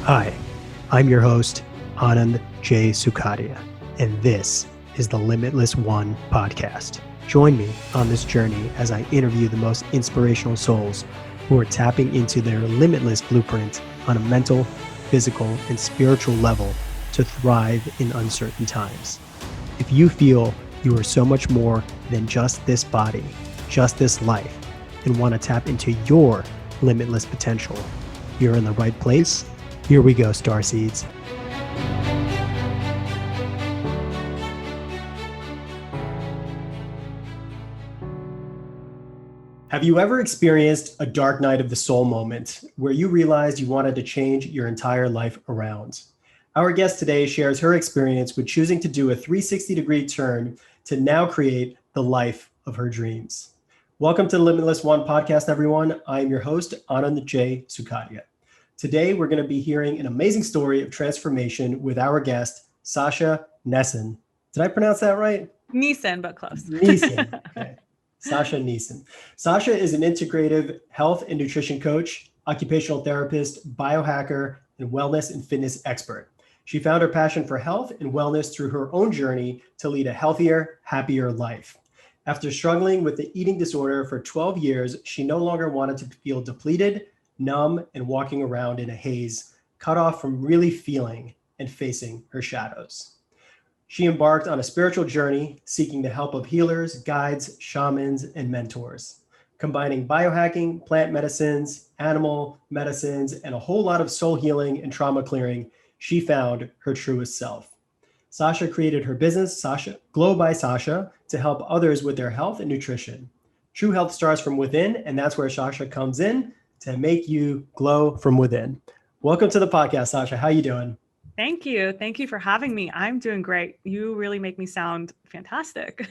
Hi, I'm your host, Anand J. Sukadia, and this is the Limitless One podcast. Join me on this journey as I interview the most inspirational souls who are tapping into their limitless blueprint on a mental, physical, and spiritual level to thrive in uncertain times. If you feel you are so much more than just this body, just this life, and want to tap into your limitless potential, you're in the right place. Here we go, starseeds. Have you ever experienced a dark night of the soul moment where you realized you wanted to change your entire life around? Our guest today shares her experience with choosing to do a 360-degree turn to now create the life of her dreams. Welcome to the Limitless One podcast, everyone. I am your host, Anand J. Sukadia. Today, we're going to be hearing an amazing story of transformation with our guest, Sacha Gnesin. Did I pronounce that right? Gnesin, but close. Gnesin. Okay. Sacha Gnesin. Sacha is an integrative health and nutrition coach, occupational therapist, biohacker, and wellness and fitness expert. She found her passion for health and wellness through her own journey to lead a healthier, happier life. After struggling with the eating disorder for 12 years, she no longer wanted to feel depleted, numb, and walking around in a haze, cut off from really feeling and facing her shadows. She embarked on a spiritual journey, seeking the help of healers, guides, shamans, and mentors. Combining biohacking, plant medicines, animal medicines, and a whole lot of soul healing and trauma clearing, she found her truest self. Sacha created her business, Glow by Sacha, to help others with their health and nutrition. True health starts from within, and that's where Sacha comes in to make you glow from within. Welcome to the podcast, Sacha. How you doing? Thank you. Thank you for having me. I'm doing great. You really make me sound fantastic.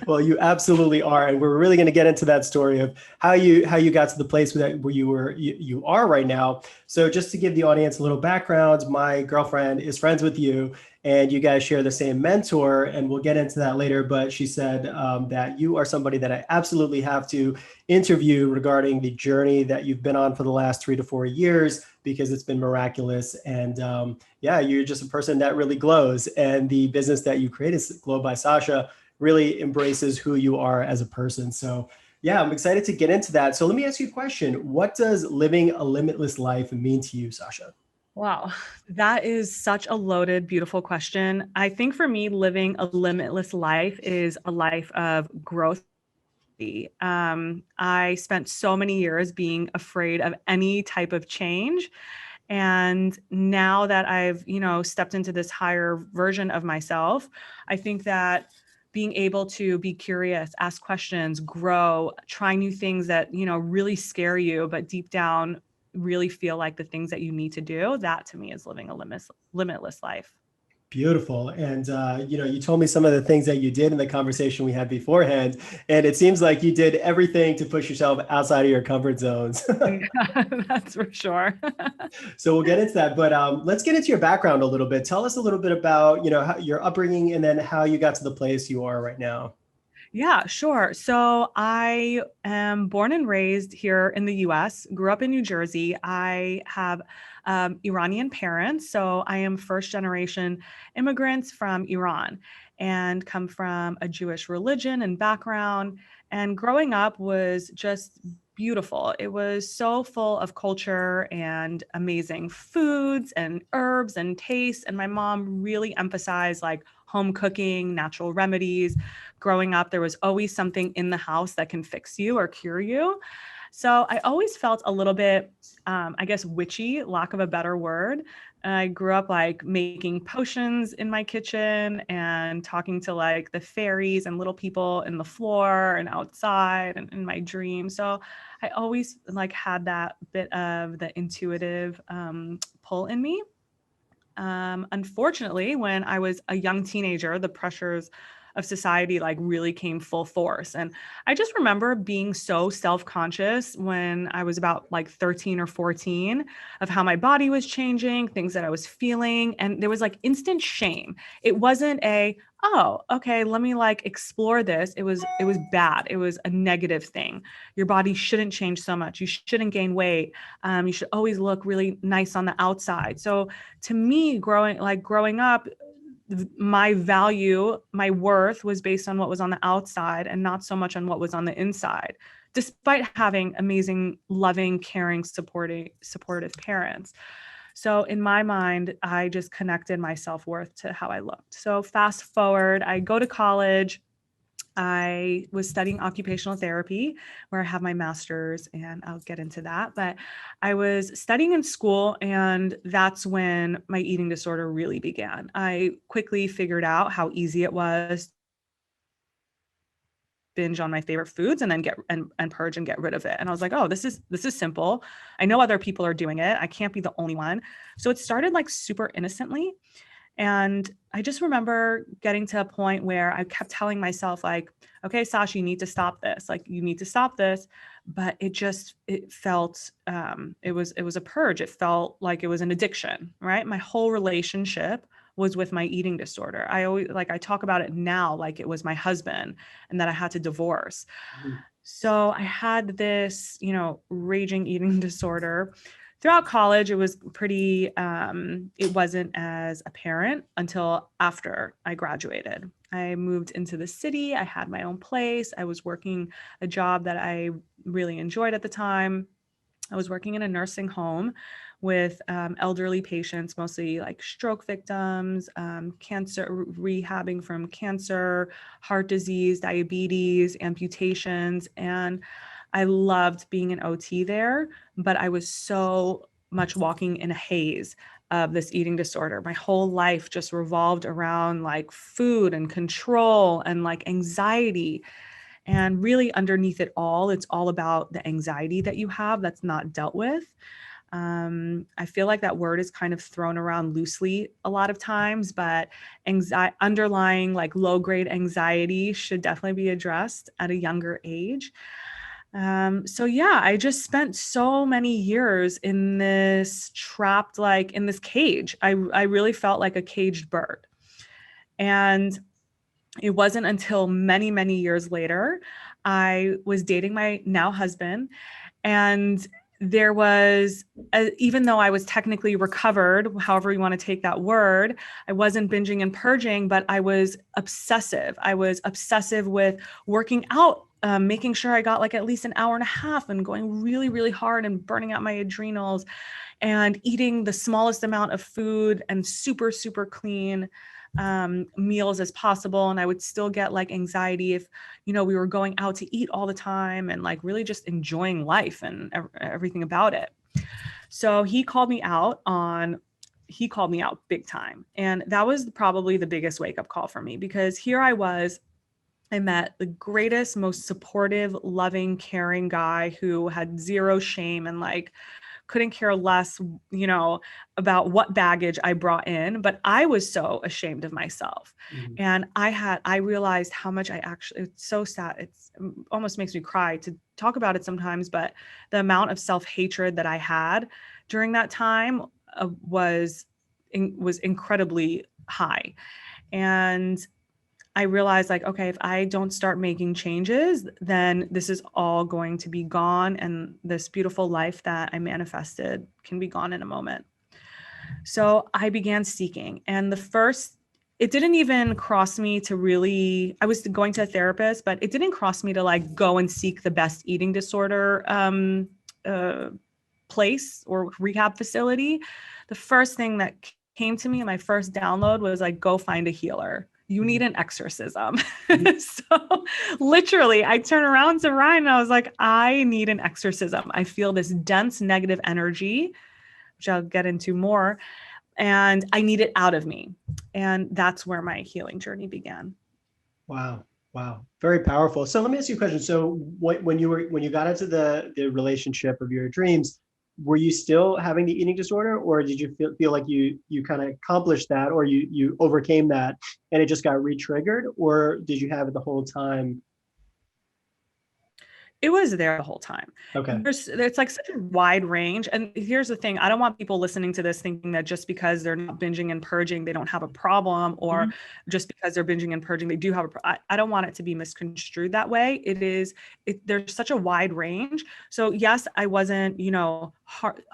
Well, you absolutely are, and we're really going to get into that story of how you got to the place where you are right now. So, just to give the audience a little background, my girlfriend is friends with you, and you guys share the same mentor, and we'll get into that later. But she said that you are somebody that I absolutely have to interview regarding the journey that you've been on for the last 3 to 4 years, because it's been miraculous. And you're just a person that really glows, and the business that you created, Glow by Sacha, really embraces who you are as a person. So yeah, I'm excited to get into that. So let me ask you a question. What does living a limitless life mean to you, Sacha? Wow, that is such a loaded, beautiful question. I think for me, living a limitless life is a life of growth. I spent so many years being afraid of any type of change. And now that I've, stepped into this higher version of myself, I think that being able to be curious, ask questions, grow, try new things that, really scare you, but deep down really feel like the things that you need to do, that to me is living a limitless life. Beautiful. And, you told me some of the things that you did in the conversation we had beforehand, and it seems like you did everything to push yourself outside of your comfort zones. Yeah, that's for sure. So we'll get into that, but let's get into your background a little bit. Tell us a little bit about, your upbringing and then how you got to the place you are right now. Yeah, sure. So I am born and raised here in the US, grew up in New Jersey. I have Iranian parents. So I am first generation immigrants from Iran and come from a Jewish religion and background. And growing up was just beautiful. It was so full of culture and amazing foods and herbs and tastes. And my mom really emphasized like home cooking, natural remedies. Growing up, there was always something in the house that can fix you or cure you. So I always felt a little bit, witchy, lack of a better word. I grew up like making potions in my kitchen and talking to like the fairies and little people in the floor and outside and in my dreams. So I always like had that bit of the intuitive pull in me. Unfortunately, when I was a young teenager, the pressures of society like really came full force. And I just remember being so self-conscious when I was about like 13 or 14 of how my body was changing, things that I was feeling. And there was like instant shame. It wasn't oh, okay, let me like explore this. It was bad. It was a negative thing. Your body shouldn't change so much. You shouldn't gain weight. You should always look really nice on the outside. So to me, growing up, my value, my worth was based on what was on the outside and not so much on what was on the inside, despite having amazing, loving, caring, supportive parents. So in my mind, I just connected my self-worth to how I looked. So fast forward, I go to college. I was studying occupational therapy, where I have my master's, and I'll get into that. But I was studying in school, and that's when my eating disorder really began. I quickly figured out how easy it was binge on my favorite foods and then get and purge and get rid of it. And I was like, oh, this is simple. I know other people are doing it. I can't be the only one. So it started like super innocently. And I just remember getting to a point where I kept telling myself like, okay, Sacha, you need to stop this. Like you need to stop this. But it felt, it was a purge. It felt like it was an addiction, right? My whole relationship was with my eating disorder. I talk about it now like it was my husband and that I had to divorce. Mhm. So I had this, raging eating disorder. Throughout college, it was pretty, it wasn't as apparent until after I graduated. I moved into the city. I had my own place. I was working a job that I really enjoyed at the time. I was working in a nursing home with elderly patients, mostly like stroke victims, cancer, rehabbing from cancer, heart disease, diabetes, amputations. And I loved being an OT there, but I was so much walking in a haze of this eating disorder. My whole life just revolved around like food and control and like anxiety. And really underneath it all, it's all about the anxiety that you have that's not dealt with. I feel like that word is kind of thrown around loosely a lot of times, but underlying like low grade anxiety should definitely be addressed at a younger age. So yeah, I just spent so many years in this trapped, like in this cage. I really felt like a caged bird. And it wasn't until many, many years later, I was dating my now husband, and there was, even though I was technically recovered, however you want to take that word, I wasn't binging and purging, but I was obsessive. I was obsessive with working out, making sure I got like at least an hour and a half and going really, really hard and burning out my adrenals and eating the smallest amount of food and super, super clean meals as possible. And I would still get like anxiety if, we were going out to eat all the time and like really just enjoying life and everything about it. So he called me out big time. And that was probably the biggest wake up call for me, because here I met the greatest, most supportive, loving, caring guy who had zero shame and like couldn't care less, about what baggage I brought in, but I was so ashamed of myself. Mhm. And I realized how much it's so sad. It almost makes me cry to talk about it sometimes, but the amount of self-hatred that I had during that time was incredibly high. And I realized like, okay, if I don't start making changes, then this is all going to be gone. And this beautiful life that I manifested can be gone in a moment. So I began seeking. And it didn't even cross me to really, I was going to a therapist, but it didn't cross me to like go and seek the best eating disorder place or rehab facility. The first thing that came to me in my first download was like, go find a healer. You need an exorcism. So literally I turned around to Ryan and I was like, I need an exorcism. I feel this dense negative energy, which I'll get into more, and I need it out of me. And that's where my healing journey began. Wow. Wow. Very powerful. So let me ask you a question. So when you got into the relationship of your dreams, were you still having the eating disorder, or did you feel like you kind of accomplished that, or you overcame that and it just got re-triggered, or did you have it the whole time? It was there the whole time. Okay. It's like such a wide range. And here's the thing, I don't want people listening to this thinking that just because they're not binging and purging, they don't have a problem, or just because they're binging and purging, they do have I don't want it to be misconstrued that way. There's such a wide range. So yes, I wasn't,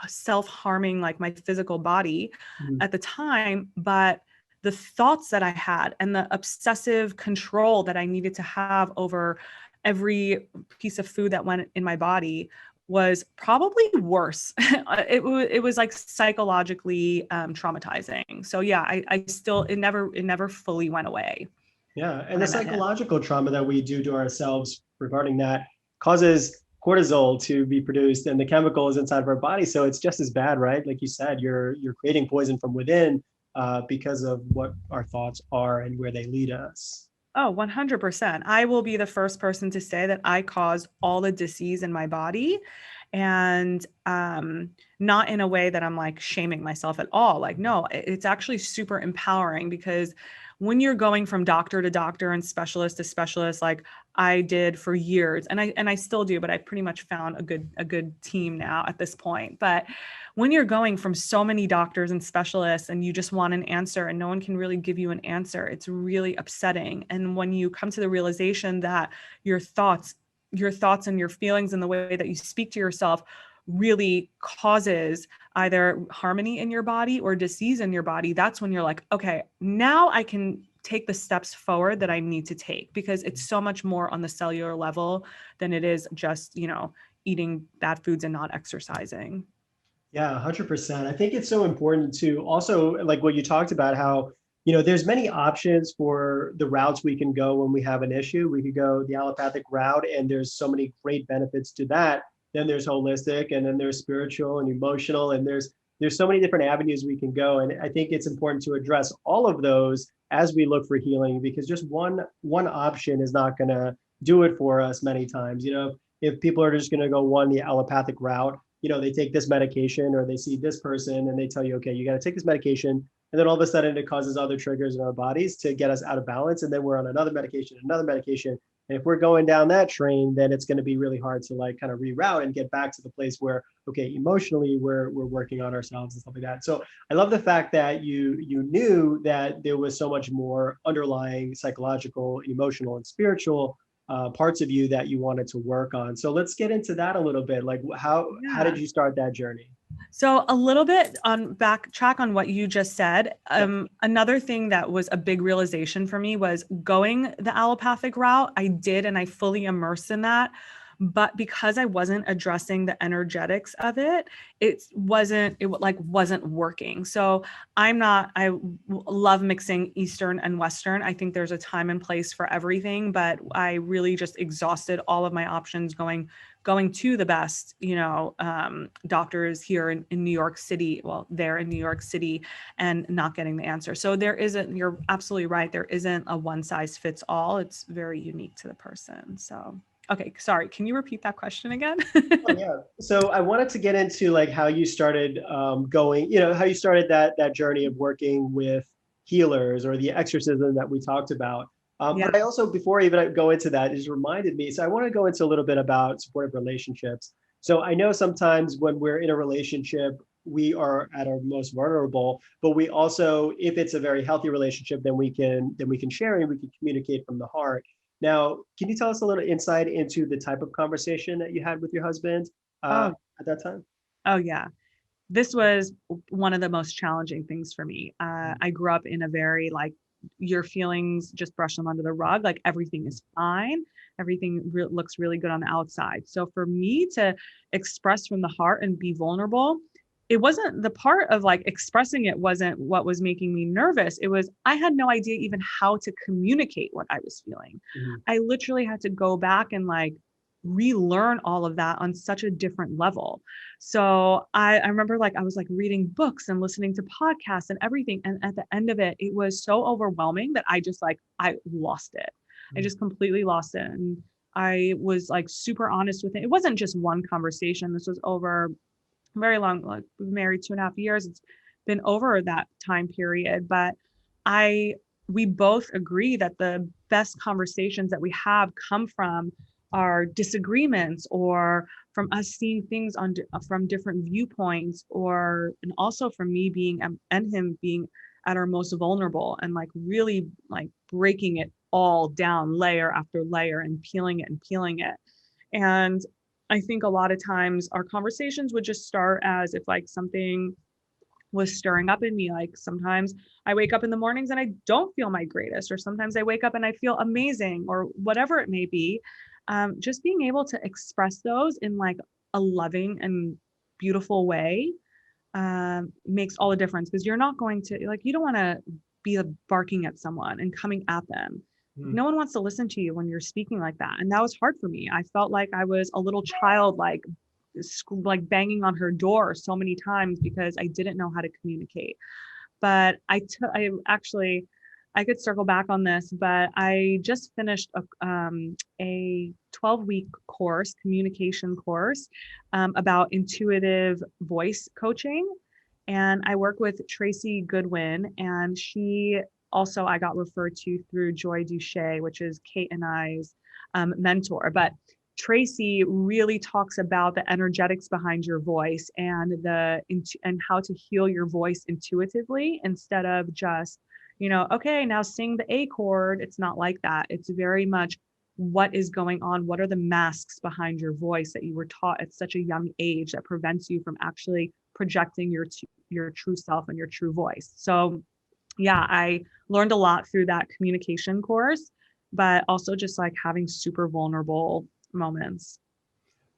self-harming like my physical body Mhm. at the time, but the thoughts that I had and the obsessive control that I needed to have over every piece of food that went in my body was probably worse. It was like psychologically traumatizing. So yeah, I still, it never fully went away Yeah, and when the I met him. psychological trauma that we do to ourselves regarding that causes cortisol to be produced, and the chemical is inside of our body, so it's just as bad, right? Like you said, you're creating poison from within because of what our thoughts are and where they lead us. Oh, 100%. I will be the first person to say that I caused all the disease in my body, and not in a way that I'm like shaming myself at all. Like, no, it's actually super empowering, because when you're going from doctor to doctor and specialist to specialist, like I did for years, and I still do, but I pretty much found a good team now at this point. But when you're going from so many doctors and specialists and you just want an answer and no one can really give you an answer, it's really upsetting. And when you come to the realization that your thoughts and your feelings and the way that you speak to yourself really causes either harmony in your body or disease in your body, that's when you're like, okay, now I can take the steps forward that I need to take, because it's so much more on the cellular level than it is just, eating bad foods and not exercising. Yeah, 100%. I think it's so important to also, like what you talked about, how, there's many options for the routes we can go when we have an issue. We could go the allopathic route, and there's so many great benefits to that. Then there's holistic, and then there's spiritual and emotional, and there's so many different avenues we can go. And I think it's important to address all of those as we look for healing, because just one option is not going to do it for us many times. If people are just going to go the allopathic route, they take this medication, or they see this person and they tell you, okay, you got to take this medication. And then all of a sudden it causes other triggers in our bodies to get us out of balance. And then we're on another medication, another medication. And if we're going down that train, then it's going to be really hard to like kind of reroute and get back to the place where, okay, emotionally we're working on ourselves and stuff like that. So I love the fact that you knew that there was so much more underlying psychological, emotional, and spiritual parts of you that you wanted to work on. So let's get into that a little bit. Like how Yeah. did you start that journey? So a little bit on backtrack on what you just said. Yep. Another thing that was a big realization for me was going the allopathic route. I did, and I fully immersed in that. But because I wasn't addressing the energetics of it, it wasn't working. So I love mixing Eastern and Western. I think there's a time and place for everything, but I really just exhausted all of my options going to the best, doctors here in New York City, well, there in New York City, and not getting the answer. So you're absolutely right. There isn't a one size fits all. It's very unique to the person. So, okay, sorry. Can you repeat that question again? Oh, yeah. So I wanted to get into like how you started going, how you started that journey of working with healers, or the exorcism that we talked about. Yeah. But I also, before I even go into that, it just reminded me. So I want to go into a little bit about supportive relationships. So I know sometimes when we're in a relationship, we are at our most vulnerable, but we also, if it's a very healthy relationship, then we can share and we can communicate from the heart. Now, can you tell us a little insight into the type of conversation that you had with your husband Oh, at that time? oh yeah. This was one of the most challenging things for me. I grew up in a very like, your feelings, just brush them under the rug. Like everything is fine. Everything looks really good on the outside. So for me to express from the heart and be vulnerable, it wasn't the part of like expressing it wasn't what was making me nervous. It was, I had no idea even how to communicate what I was feeling. Mhm. I literally had to go back and like relearn all of that on such a different level. So I remember like I was like reading books and listening to podcasts and everything. And at the end of it, it was so overwhelming that I just like, I lost it. I just completely lost it. And I was like super honest with it. It wasn't just one conversation. This was over very long, like we've been married 2.5 years. It's been over that time period, but I we both agree that the best conversations that we have come from our disagreements, or from us seeing things from different viewpoints, or and also from me being and him being at our most vulnerable, and like really like breaking it all down layer after layer and peeling it. And I think a lot of times our conversations would just start as if like something was stirring up in me. Like sometimes I wake up in the mornings and I don't feel my greatest, or sometimes I wake up and I feel amazing, or whatever it may be. Just being able to express those in like a loving and beautiful way makes all the difference, because you're not going to like, you don't want to be barking at someone and coming at them. No one wants to listen to you when you're speaking like that. And that was hard for me. I felt like I was a little child, like banging on her door so many times because I didn't know how to communicate. But I actually, I could circle back on this, but I just finished a 12-week course, communication course, about intuitive voice coaching. And I work with Tracy Goodwin, and she also, I got referred to through Joy Duche, which is Kate and I's mentor. But Tracy really talks about the energetics behind your voice, and and how to heal your voice intuitively, instead of just, okay, now sing the A chord. It's not like that. It's very much what is going on. What are the masks behind your voice that you were taught at such a young age that prevents you from actually projecting your true self and your true voice? So yeah, I learned a lot through that communication course, but also just like having super vulnerable moments.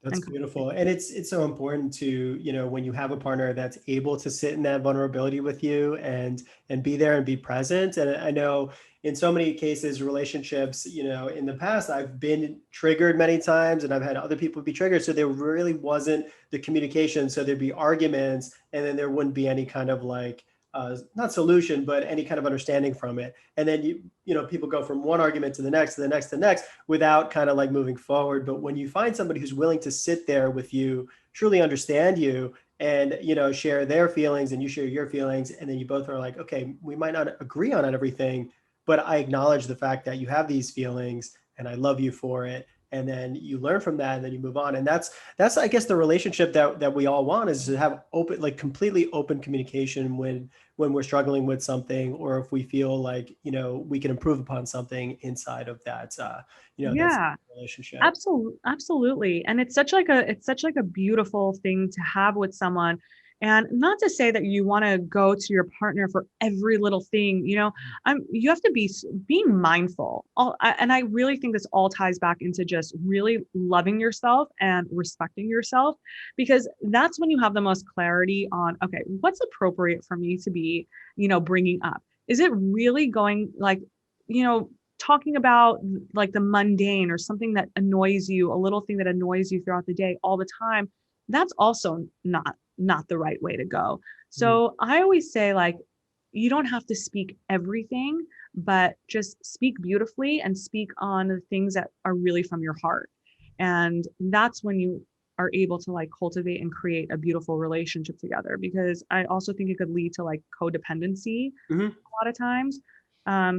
That's And beautiful. And it's so important to, when you have a partner that's able to sit in that vulnerability with you and be there and be present. And I know in so many cases, relationships, in the past, I've been triggered many times and I've had other people be triggered. So there really wasn't the communication. So there'd be arguments and then there wouldn't be any kind of like not solution, but any kind of understanding from it. And then people go from one argument to the next, to the next, to the next, without kind of like moving forward. But when you find somebody who's willing to sit there with you, truly understand you, and share their feelings and you share your feelings, and then you both are like, okay, we might not agree on everything, but I acknowledge the fact that you have these feelings and I love you for it. And then you learn from that and then you move on. And that's I guess the relationship that we all want, is to have open, like completely open communication when we're struggling with something, or if we feel like we can improve upon something inside of that that's yeah, relationship. absolutely. And it's such like a beautiful thing to have with someone. And not to say that you want to go to your partner for every little thing, you have to be mindful. And I really think this all ties back into just really loving yourself and respecting yourself, because that's when you have the most clarity on, okay, what's appropriate for me to be, bringing up? Is it really going like, talking about like the mundane, or something that annoys you, a little thing that annoys you throughout the day all the time? That's also not the right way to go. So I always say, like, you don't have to speak everything, but just speak beautifully and speak on the things that are really from your heart. And that's when you are able to like cultivate and create a beautiful relationship together, because I also think it could lead to like codependency Mm-hmm. a lot of times.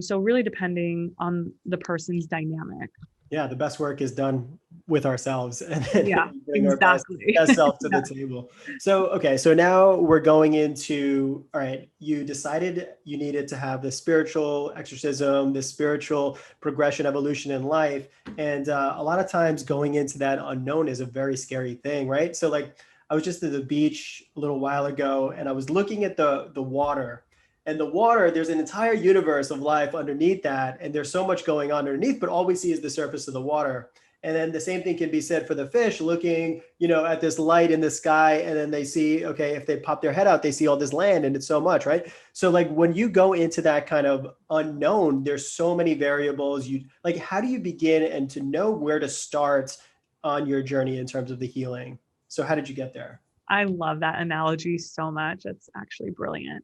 So really depending on the person's dynamic. Yeah, the best work is done with ourselves, and Yeah, then bring our exactly. best self to Yeah. the table. So, okay, so now we're going into, all right, you decided you needed to have the spiritual exorcism, the spiritual progression, evolution in life. And a lot of times going into that unknown is a very scary thing, right? So like I was just at the beach a little while ago and I was looking at the water, and the water, there's an entire universe of life underneath that. And there's so much going on underneath, but all we see is the surface of the water. And then the same thing can be said for the fish looking, at this light in the sky. And then they see, okay, if they pop their head out, they see all this land and it's so much, right? So like when you go into that kind of unknown, there's so many variables. You like, how do you begin and to know where to start on your journey in terms of the healing? So how did you get there? I love that analogy so much. It's actually brilliant.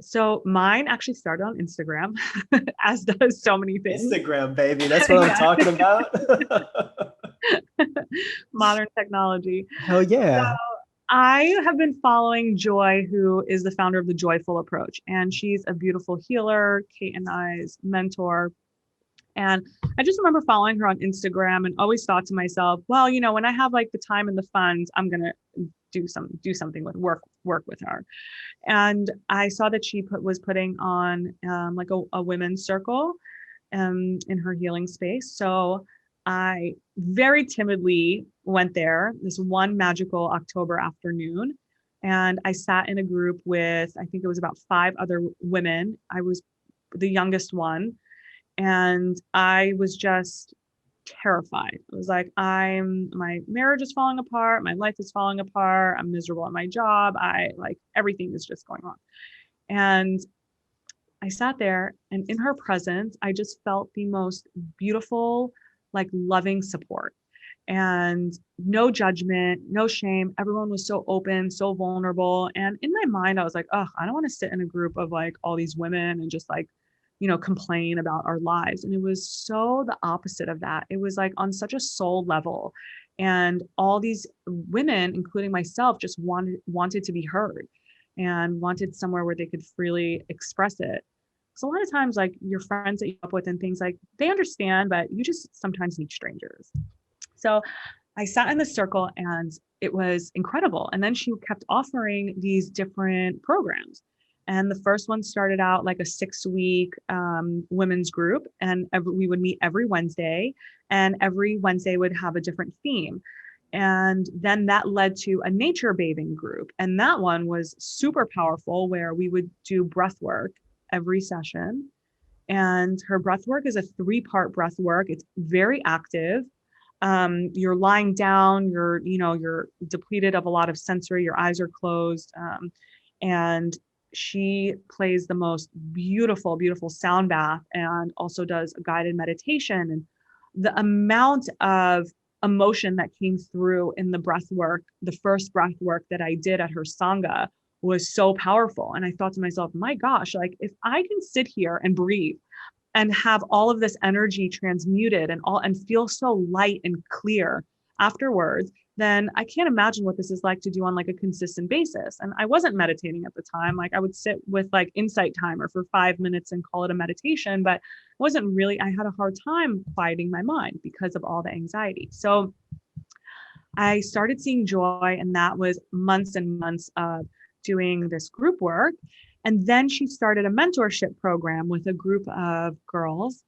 So mine actually started on Instagram, as does so many things. Instagram, baby. That's what I'm Yeah. talking about. Modern technology. Hell So yeah. I have been following Joy, who is the founder of the Joyful Approach, and she's a beautiful healer, Kate and I's mentor. And I just remember following her on Instagram and always thought to myself, well, when I have like the time and the funds, I'm gonna do something with work with her. And I saw that she was putting on like a women's circle in her healing space. So I very timidly went there this one magical October afternoon. And I sat in a group with, I think it was about 5 other women. I was the youngest one. And I was just terrified. I was like, my marriage is falling apart. My life is falling apart. I'm miserable at my job. Everything is just going wrong. And I sat there, and in her presence, I just felt the most beautiful, like loving support and no judgment, no shame. Everyone was so open, so vulnerable. And in my mind, I was like, oh, I don't want to sit in a group of like all these women and just like, complain about our lives. And it was so the opposite of that. It was like on such a soul level. And all these women, including myself, just wanted to be heard and wanted somewhere where they could freely express it. So a lot of times, like your friends that you up with and things, like they understand, but you just sometimes need strangers. So I sat in the circle and it was incredible. And then she kept offering these different programs. And the first one started out like a 6-week women's group. And we would meet every Wednesday, and every Wednesday would have a different theme. And then that led to a nature bathing group. And that one was super powerful, where we would do breath work every session. And her breath work is a 3-part breath work. It's very active. You're lying down, you're depleted of a lot of sensory, your eyes are closed. And she plays the most beautiful, beautiful sound bath, and also does a guided meditation. And the amount of emotion that came through in the breath work, the first breath work that I did at her Sangha, was so powerful. And I thought to myself, my gosh, like if I can sit here and breathe and have all of this energy transmuted and feel so light and clear afterwards, then I can't imagine what this is like to do on like a consistent basis. And I wasn't meditating at the time. Like I would sit with like insight timer for 5 minutes and call it a meditation, but I had a hard time quieting my mind because of all the anxiety. So I started seeing joy, and that was months and months of doing this group work. And then she started a mentorship program with a group of girls,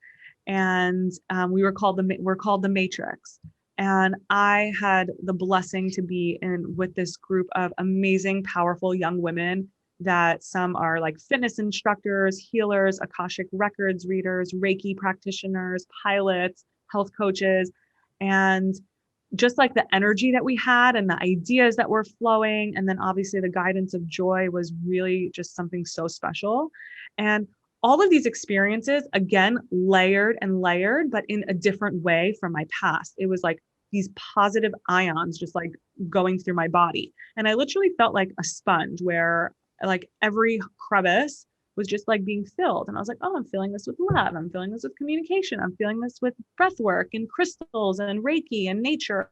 and we're called the Matrix. And I had the blessing to be in with this group of amazing, powerful young women that some are like fitness instructors, healers, Akashic records readers, Reiki practitioners, pilots, health coaches. And just like the energy that we had and the ideas that were flowing, and then obviously the guidance of joy was really just something so special. And all of these experiences, again, layered and layered, but in a different way from my past. It was like these positive ions just like going through my body. And I literally felt like a sponge, where like every crevice was just like being filled. And I was like, oh, I'm feeling this with love. I'm feeling this with communication. I'm feeling this with breath work and crystals and Reiki and nature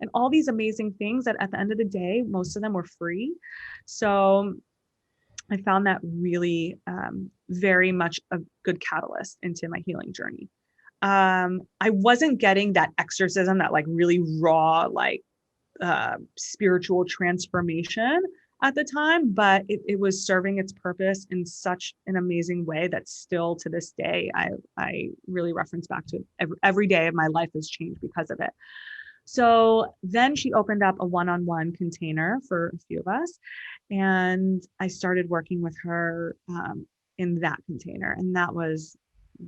and all these amazing things that at the end of the day, most of them were free. So I found that really very much a good catalyst into my healing journey. I wasn't getting that exorcism, that like really raw, like spiritual transformation at the time, but it was serving its purpose in such an amazing way that still to this day, I really reference back to it. Every day of my life has changed because of it. So then she opened up a one-on-one container for a few of us, and I started working with her in that container. And that was,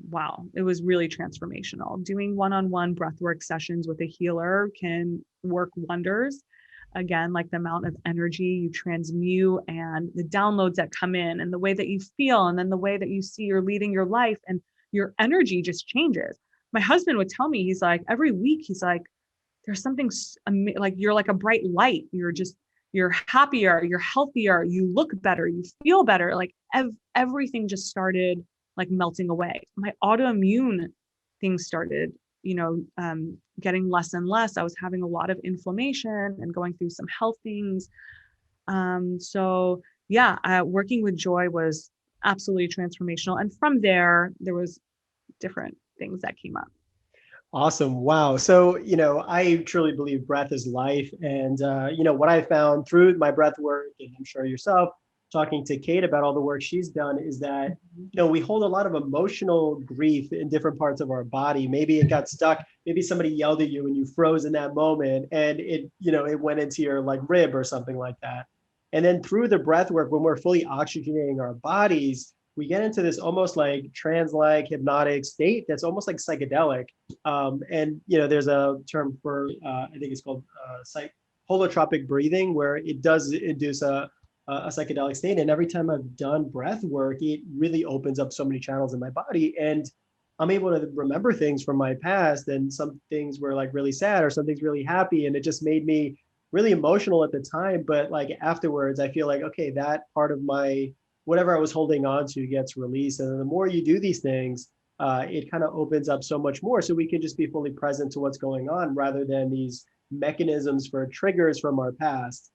wow, it was really transformational. Doing one-on-one breathwork sessions with a healer can work wonders. Again, like the amount of energy you transmute and the downloads that come in and the way that you feel, and then the way that you see you're leading your life, and your energy just changes. My husband would tell me, he's like, every week, he's like, there's something like you're like a bright light. You're happier, you're healthier, you look better, you feel better. Like everything just started like melting away. My autoimmune things started getting less and less. I was having a lot of inflammation and going through some health things. So yeah, working with Joy was absolutely transformational. And from there was different things that came up. Awesome. Wow. So, I truly believe breath is life. And, what I found through my breath work, and I'm sure yourself, talking to Kate about all the work she's done, is that, we hold a lot of emotional grief in different parts of our body. Maybe it got stuck. Maybe somebody yelled at you and you froze in that moment and it went into your like rib or something like that. And then through the breath work, when we're fully oxygenating our bodies, we get into this almost like trance-like hypnotic state that's almost like psychedelic. And there's a term for I think it's called holotropic breathing, where it does induce a psychedelic state. And every time I've done breath work, it really opens up so many channels in my body, and I'm able to remember things from my past. And some things were like really sad, or some things really happy, and it just made me really emotional at the time. But like afterwards, I feel like, okay, that part of my whatever I was holding on to gets released. And the more you do these things, it kind of opens up so much more. So we can just be fully present to what's going on rather than these mechanisms for triggers from our past.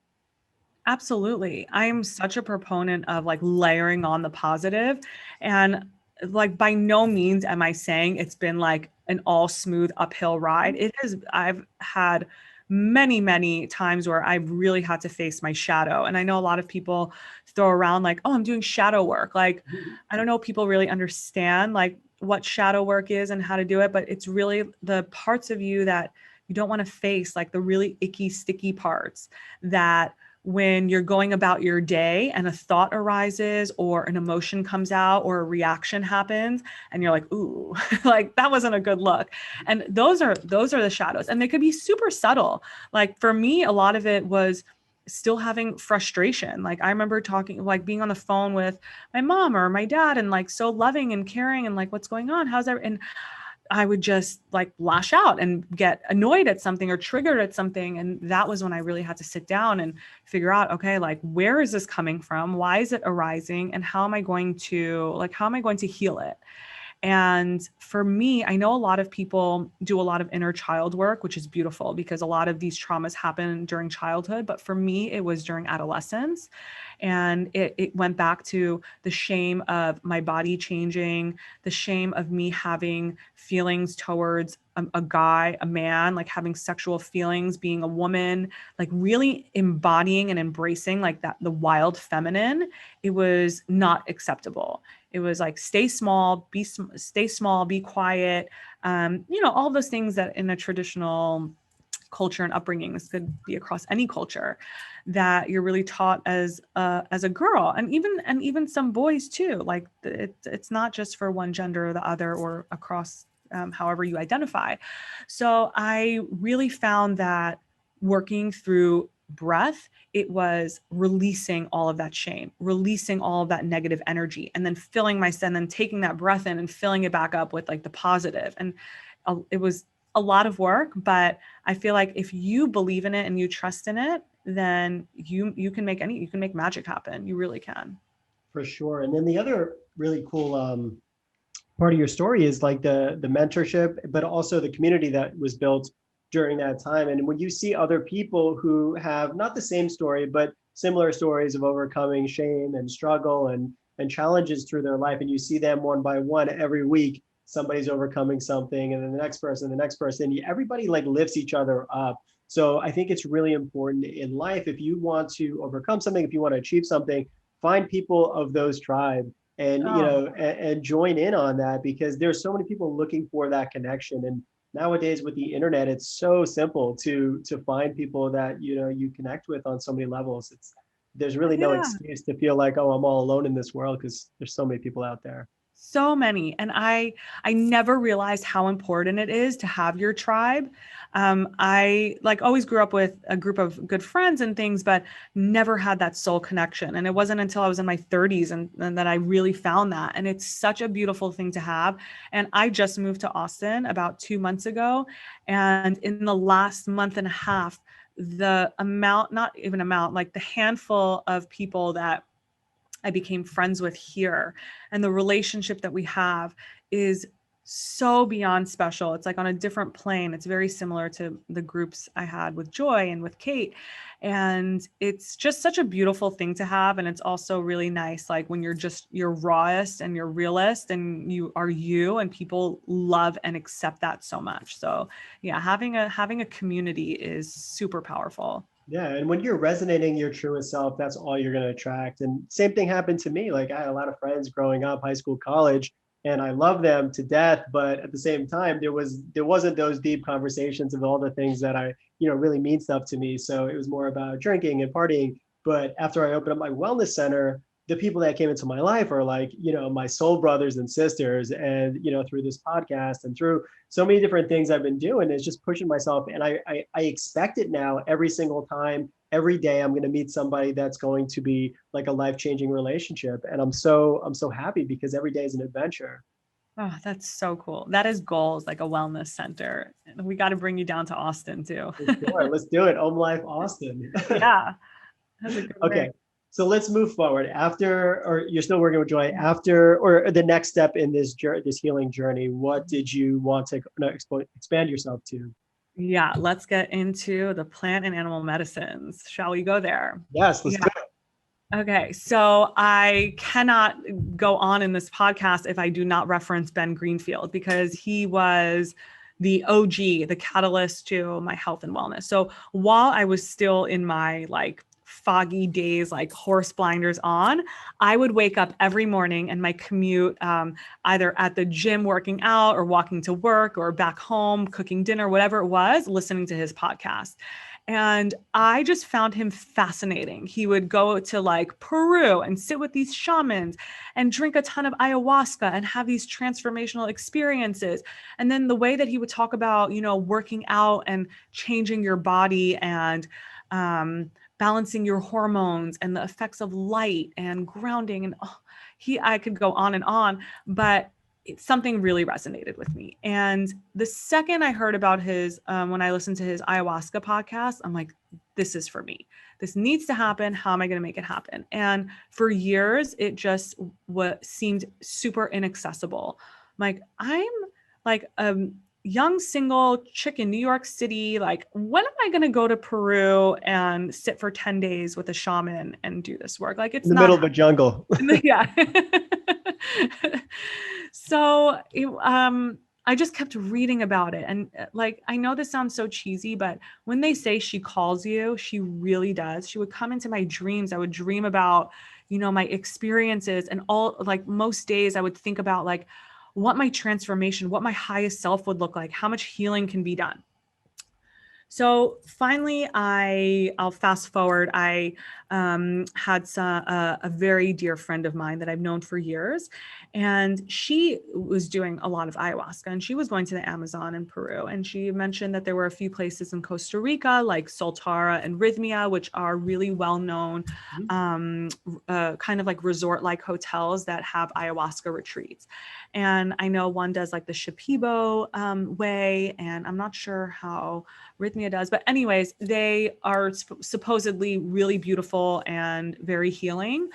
Absolutely. I'm such a proponent of like layering on the positive, and like by no means am I saying it's been like an all smooth uphill ride. It is, I've had many, many times where I've really had to face my shadow. And I know a lot of people throw around like, oh, I'm doing shadow work. Like, I don't know if people really understand like what shadow work is and how to do it, but it's really the parts of you that you don't want to face, like the really icky, sticky parts that when you're going about your day and a thought arises or an emotion comes out or a reaction happens and you're like, ooh, like that wasn't a good look. And those are the shadows, and they could be super subtle. Like for me, a lot of it was still having frustration. Like I remember talking, like being on the phone with my mom or my dad and like so loving and caring and like, what's going on? How's that? And I would just like lash out and get annoyed at something or triggered at something. And that was when I really had to sit down and figure out, okay, like where is this coming from? Why is it arising? And how am I going to heal it? And for me, I know a lot of people do a lot of inner child work, which is beautiful because a lot of these traumas happen during childhood. But for me, it was during adolescence. And it went back to the shame of my body changing, the shame of me having feelings towards a guy, a man, like having sexual feelings, being a woman, like really embodying and embracing like that, the wild feminine. It was not acceptable. It was like, stay small, be quiet. All those things that in a traditional culture and upbringing, this could be across any culture, that you're really taught as a girl, and even some boys too. Like it's not just for one gender or the other, or across however you identify. So I really found that working through breath, it was releasing all of that shame, releasing all of that negative energy, and then and then taking that breath in and filling it back up with like the positive. And it was a lot of work, but I feel like if you believe in it and you trust in it, then you can make magic happen. You really can. For sure. And then the other really cool part of your story is like the mentorship, but also the community that was built during that time. And when you see other people who have not the same story, but similar stories of overcoming shame and struggle and challenges through their life, and you see them one by one every week, somebody's overcoming something, and then the next person, everybody like lifts each other up. So I think it's really important in life, if you want to overcome something, if you want to achieve something, find people of those tribe and and join in on that, because there's so many people looking for that connection. And nowadays with the internet, it's so simple to find people that you connect with on so many levels. There's really no Yeah. excuse to feel like, oh, I'm all alone in this world, because there's so many people out there. So many. And I never realized how important it is to have your tribe. I like always grew up with a group of good friends and things, but never had that soul connection. And it wasn't until I was in my 30s and that I really found that. And it's such a beautiful thing to have. And I just moved to Austin about 2 months ago. And in the last month and a half, the amount, not even amount, like the handful of people that I became friends with here, and the relationship that we have is so beyond special. It's like on a different plane. It's very similar to the groups I had with Joy and with Kate. And it's just such a beautiful thing to have. And it's also really nice, like when you're just your rawest and your realist and you are you, and people love and accept that so much. So yeah, having a community is super powerful. Yeah, and when you're resonating your truest self, that's all you're going to attract. And same thing happened to me. Like I had a lot of friends growing up, high school, college, and I love them to death. But at the same time, there wasn't those deep conversations of all the things that really mean stuff to me. So it was more about drinking and partying. But after I opened up my wellness center, the people that came into my life are like, my soul brothers and sisters. And, through this podcast and through so many different things I've been doing is just pushing myself. And I expect it now every single time, every day I'm going to meet somebody that's going to be like a life-changing relationship. And I'm so happy because every day is an adventure. Oh, that's so cool. That is goals, like a wellness center. We got to bring you down to Austin too. For sure. Let's do it. Home Life Austin. Yeah, that's a good way. Okay. So let's move forward after, or you're still working with Joy after, or the next step in this this healing journey. What did you want to expand yourself to? Yeah, let's get into the plant and animal medicines. Shall we go there? Yes, let's Yeah. do it. Okay, so I cannot go on in this podcast if I do not reference Ben Greenfield, because he was the OG, the catalyst to my health and wellness. So while I was still in my like foggy days, like horse blinders on, I would wake up every morning and my commute, either at the gym working out or walking to work or back home cooking dinner, whatever it was, listening to his podcast. And I just found him fascinating. He would go to like Peru and sit with these shamans and drink a ton of ayahuasca and have these transformational experiences. And then the way that he would talk about, working out and changing your body and balancing your hormones and the effects of light and grounding. And I could go on and on, but something really resonated with me. And the second I heard about when I listened to his ayahuasca podcast, I'm like, this is for me. This needs to happen. How am I going to make it happen? And for years, it just seemed super inaccessible. I'm like a young single chick in New York City. Like, when am I going to go to Peru and sit for 10 days with a shaman and do this work? Like, it's In the not middle of a jungle. yeah. So I just kept reading about it. And like, I know this sounds so cheesy, but when they say she calls you, she really does. She would come into my dreams. I would dream about, my experiences, and all, like most days I would think about like what my transformation, what my highest self would look like, how much healing can be done. So finally, I'll fast forward. I had a very dear friend of mine that I've known for years, and she was doing a lot of ayahuasca, and she was going to the Amazon in Peru. And she mentioned that there were a few places in Costa Rica, like Soltara and Rhythmia, which are really well-known, kind of like resort-like hotels that have ayahuasca retreats. And I know one does like the Shipibo way, and I'm not sure how Rhythmia does. But anyways, they are supposedly really beautiful and very healing.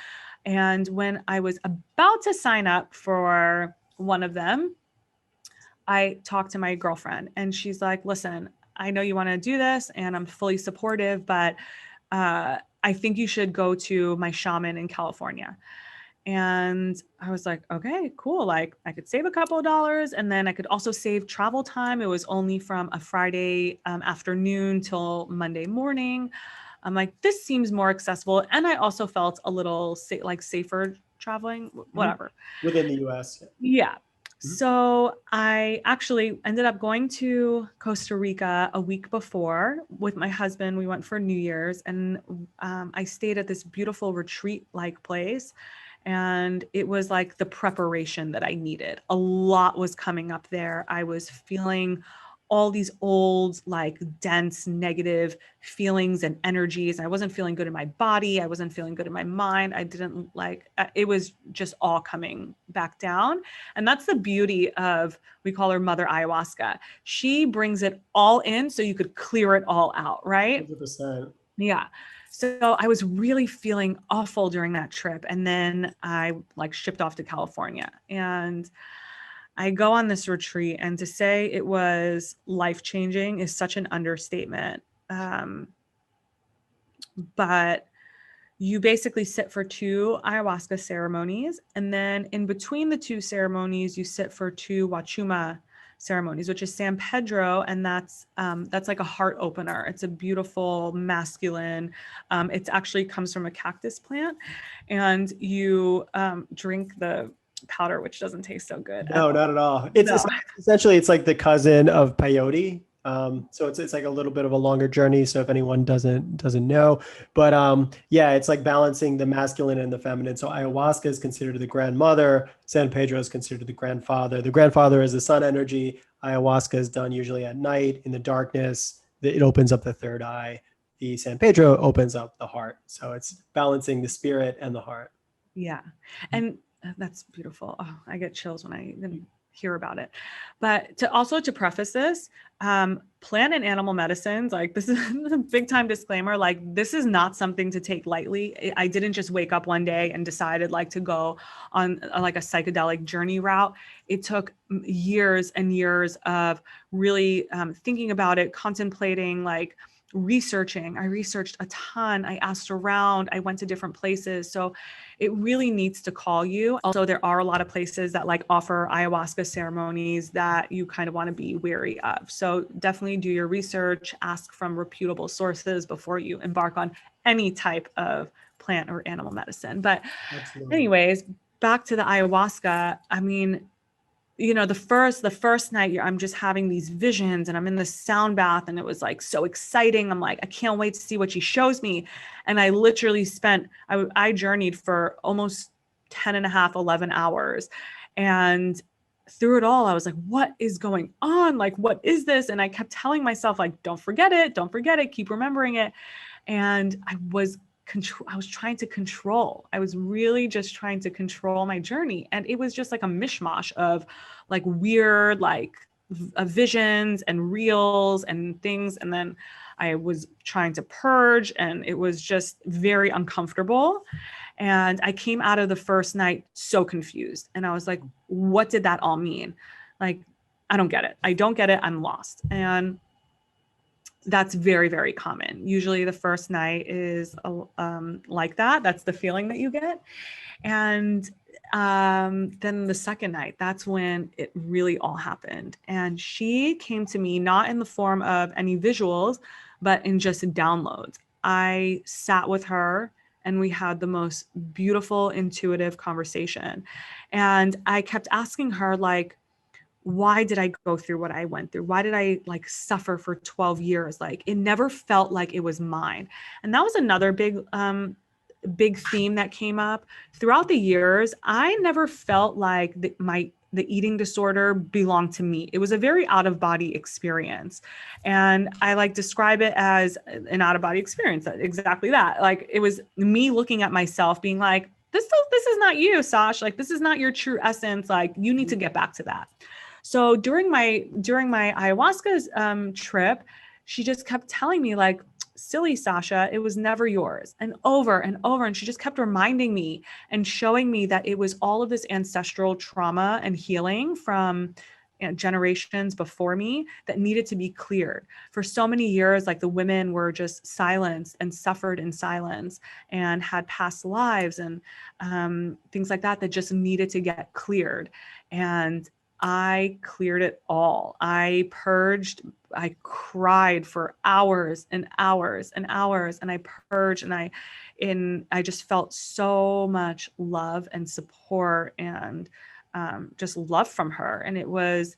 And when I was about to sign up for one of them, I talked to my girlfriend and she's like, listen, I know you want to do this and I'm fully supportive, but I think you should go to my shaman in California. And I was like, okay, cool. Like I could save a couple of dollars and then I could also save travel time. It was only from a Friday afternoon till Monday morning. I'm like, this seems more accessible. And I also felt a little safer traveling, whatever. Within the US. Yeah. So I actually ended up going to Costa Rica a week before with my husband. We went for New Year's, and I stayed at this beautiful retreat-like place. And it was like the preparation that I needed. A lot was coming up there. I was feeling all these old, like dense, negative feelings and energies. I wasn't feeling good in my body. I wasn't feeling good in my mind. I didn't like, it was just all coming back down. And that's the beauty of, we call her Mother Ayahuasca. She brings it all in so you could clear it all out, right? 100%. Yeah. So I was really feeling awful during that trip. And then I like shipped off to California, and I go on this retreat, and to say it was life-changing is such an understatement. But you basically sit for 2 ayahuasca ceremonies, and then in between the 2 ceremonies, you sit for 2 wachuma ceremonies, which is San Pedro, and that's like a heart opener. It's a beautiful masculine. It actually comes from a cactus plant, and you drink the powder, which doesn't taste so good at No, all. not at all. No. It's essentially it's like the cousin of peyote. So it's like a little bit of a longer journey. So if anyone doesn't know, but yeah, it's like balancing the masculine and the feminine. So ayahuasca is considered the grandmother. San Pedro is considered the grandfather. The grandfather is the sun energy. Ayahuasca is done usually at night in the darkness. It opens up the third eye. The San Pedro opens up the heart. So it's balancing the spirit and the heart. Yeah. And that's beautiful. Oh, I get chills when I even hear about it. But to preface this, plant and animal medicines, like this is a big time disclaimer, like this is not something to take lightly. I didn't just wake up one day and decided like to go on like a psychedelic journey route. It took years and years of really thinking about it, contemplating, like researching. I researched a ton. I asked around. I went to different places. So it really needs to call you. Also, there are a lot of places that like offer ayahuasca ceremonies that you kind of want to be wary of. So definitely do your research, ask from reputable sources before you embark on any type of plant or animal medicine. But Absolutely. anyways, back to the ayahuasca. I mean, the first night I'm just having these visions, and I'm in the sound bath, and it was like so exciting. I'm like, I can't wait to see what she shows me. And I literally I journeyed for almost 10 and a half, 11 hours. And through it all, I was like, what is going on? Like, what is this? And I kept telling myself, like, don't forget it, keep remembering it. And I was trying to control. I was really just trying to control my journey. And it was just like a mishmash of like weird, like visions and reels and things. And then I was trying to purge, and it was just very uncomfortable. And I came out of the first night so confused. And I was like, what did that all mean? Like, I don't get it. I don't get it. I'm lost. And that's very, very common. Usually the first night is like that. That's the feeling that you get. And then the second night, that's when it really all happened. And she came to me not in the form of any visuals, but in just downloads. I sat with her and we had the most beautiful, intuitive conversation. And I kept asking her, like, why did I go through what I went through? Why did I like suffer for 12 years? Like it never felt like it was mine. And that was another big theme that came up throughout the years. I never felt like the eating disorder belonged to me. It was a very out of body experience. And I like describe it as an out of body experience. Exactly that. Like it was me looking at myself being like, this is not you, Sash. Like this is not your true essence. Like you need to get back to that. So during my ayahuasca trip, she just kept telling me like, silly Sasha, it was never yours, and over and over. And she just kept reminding me and showing me that it was all of this ancestral trauma and healing from generations before me that needed to be cleared. For so many years, like the women were just silenced and suffered in silence and had past lives and things like that just needed to get cleared. And I cleared it all. I purged. I cried for hours and hours and hours, and I purged, and I just felt so much love and support and just love from her. And it was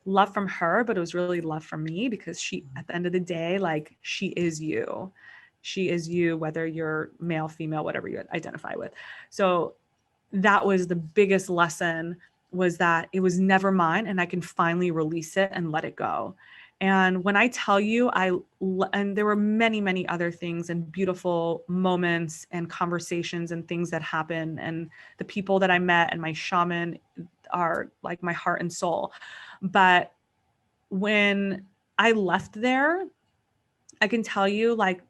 love from her, but it was really love from me, because she, at the end of the day, like she is you. She is you, whether you're male, female, whatever you identify with. So that was the biggest lesson, was that it was never mine, and I can finally release it and let it go. And when I tell you, and there were many, many other things and beautiful moments and conversations and things that happened, and the people that I met and my shaman are like my heart and soul. But when I left there, I can tell you, like,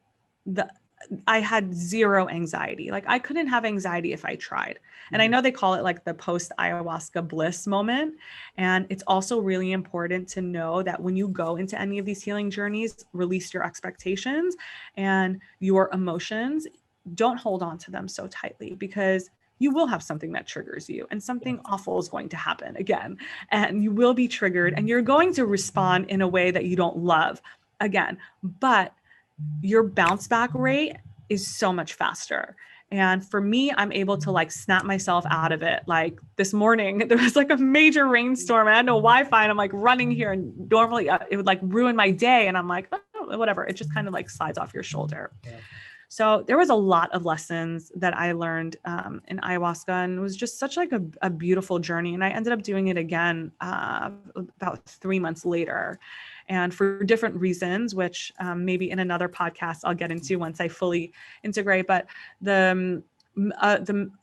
I had zero anxiety. Like I couldn't have anxiety if I tried. And I know they call it like the post ayahuasca bliss moment. And it's also really important to know that when you go into any of these healing journeys, release your expectations and your emotions. Don't hold on to them so tightly, because you will have something that triggers you and something awful is going to happen again. And you will be triggered and you're going to respond in a way that you don't love again. But your bounce back rate is so much faster. And for me, I'm able to like snap myself out of it. Like this morning, there was like a major rainstorm. I had no Wi-Fi and I'm like running here, and normally it would like ruin my day. And I'm like, oh, whatever. It just kind of like slides off your shoulder. Yeah. So there was a lot of lessons that I learned in ayahuasca, and it was just such like a beautiful journey. And I ended up doing it again about 3 months later, and for different reasons, which maybe in another podcast I'll get into once I fully integrate. But the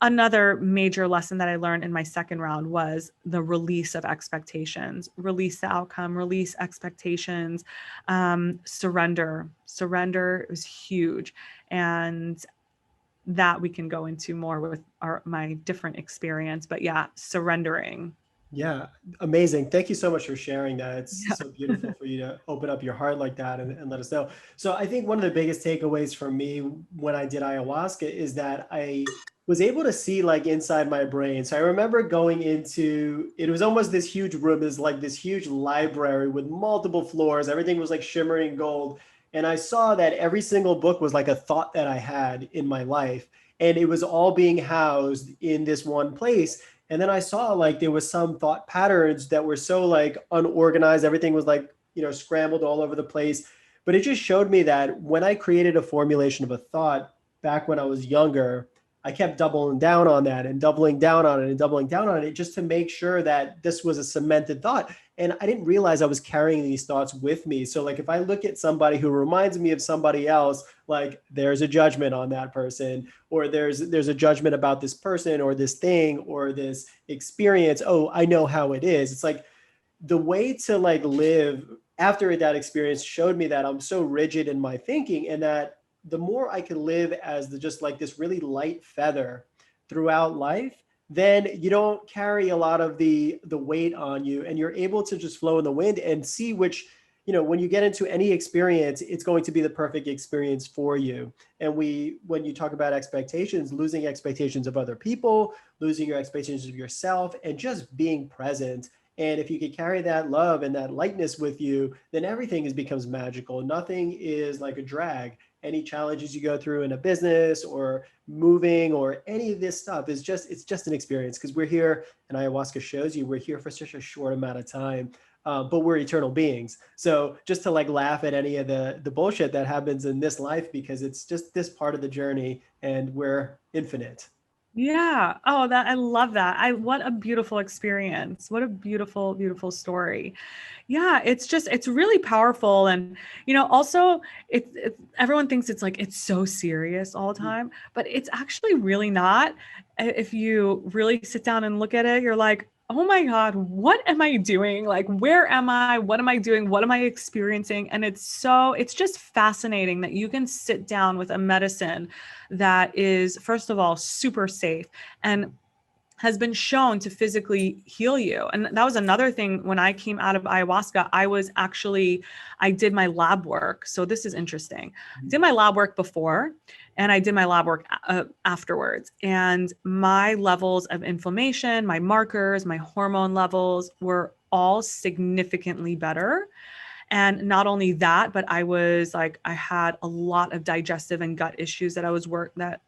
another major lesson that I learned in my second round was the release of expectations, release the outcome, release expectations, surrender is huge. And that we can go into more with my different experience, but yeah, surrendering. Yeah, amazing. Thank you so much for sharing that. It's so beautiful for you to open up your heart like that and let us know. So I think one of the biggest takeaways for me when I did ayahuasca is that I was able to see like inside my brain. So I remember going into, it was almost this huge room, is like this huge library with multiple floors. Everything was like shimmering gold. And I saw that every single book was like a thought that I had in my life. And it was all being housed in this one place. And then I saw like there was some thought patterns that were so like unorganized. Everything was like, scrambled all over the place. But it just showed me that when I created a formulation of a thought back when I was younger, I kept doubling down on that and doubling down on it and doubling down on it just to make sure that this was a cemented thought. And I didn't realize I was carrying these thoughts with me. So like if I look at somebody who reminds me of somebody else, like there's a judgment on that person, or there's a judgment about this person or this thing or this experience. Oh, I know how it is. It's like the way to like live after that experience showed me that I'm so rigid in my thinking, and that the more I can live as just like this really light feather throughout life, then you don't carry a lot of the weight on you, and you're able to just flow in the wind and see which, when you get into any experience, it's going to be the perfect experience for you. And when you talk about expectations, losing expectations of other people, losing your expectations of yourself, and just being present. And if you can carry that love and that lightness with you, then everything becomes magical. Nothing is like a drag. Any challenges you go through in a business or moving or any of this stuff it's just an experience, because we're here, and ayahuasca shows you we're here for such a short amount of time, but we're eternal beings. So just to like laugh at any of the bullshit that happens in this life, because it's just this part of the journey and we're infinite. Yeah. Oh, I love that. What a beautiful experience. What a beautiful, beautiful story. Yeah. It's really powerful. And, also everyone thinks it's like, it's so serious all the time, but it's actually really not. If you really sit down and look at it, you're like, oh my God, what am I doing? Like, where am I? What am I doing? What am I experiencing? And it's just fascinating that you can sit down with a medicine that is, first of all, super safe and has been shown to physically heal you. And that was another thing. When I came out of ayahuasca, I did my lab work. So this is interesting. I did my lab work before, and I did my lab work afterwards. And my levels of inflammation, my markers, my hormone levels were all significantly better. And not only that, but I had a lot of digestive and gut issues that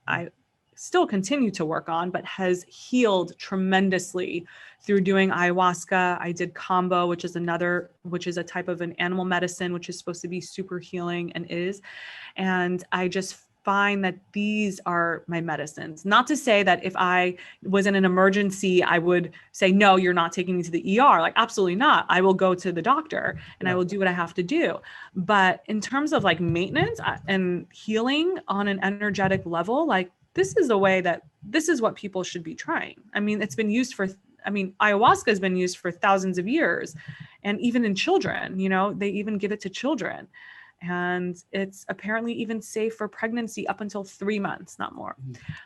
I still continue to work on, but has healed tremendously through doing ayahuasca. I did kambo, which is a type of an animal medicine, which is supposed to be super healing and is. And I just find that these are my medicines. Not to say that if I was in an emergency, I would say, no, you're not taking me to the ER. Like, absolutely not. I will go to the doctor and I will do what I have to do. But in terms of like maintenance and healing on an energetic level, like this is what people should be trying. I mean, ayahuasca has been used for thousands of years, and even in children, they even give it to children. And it's apparently even safe for pregnancy up until 3 months, not more.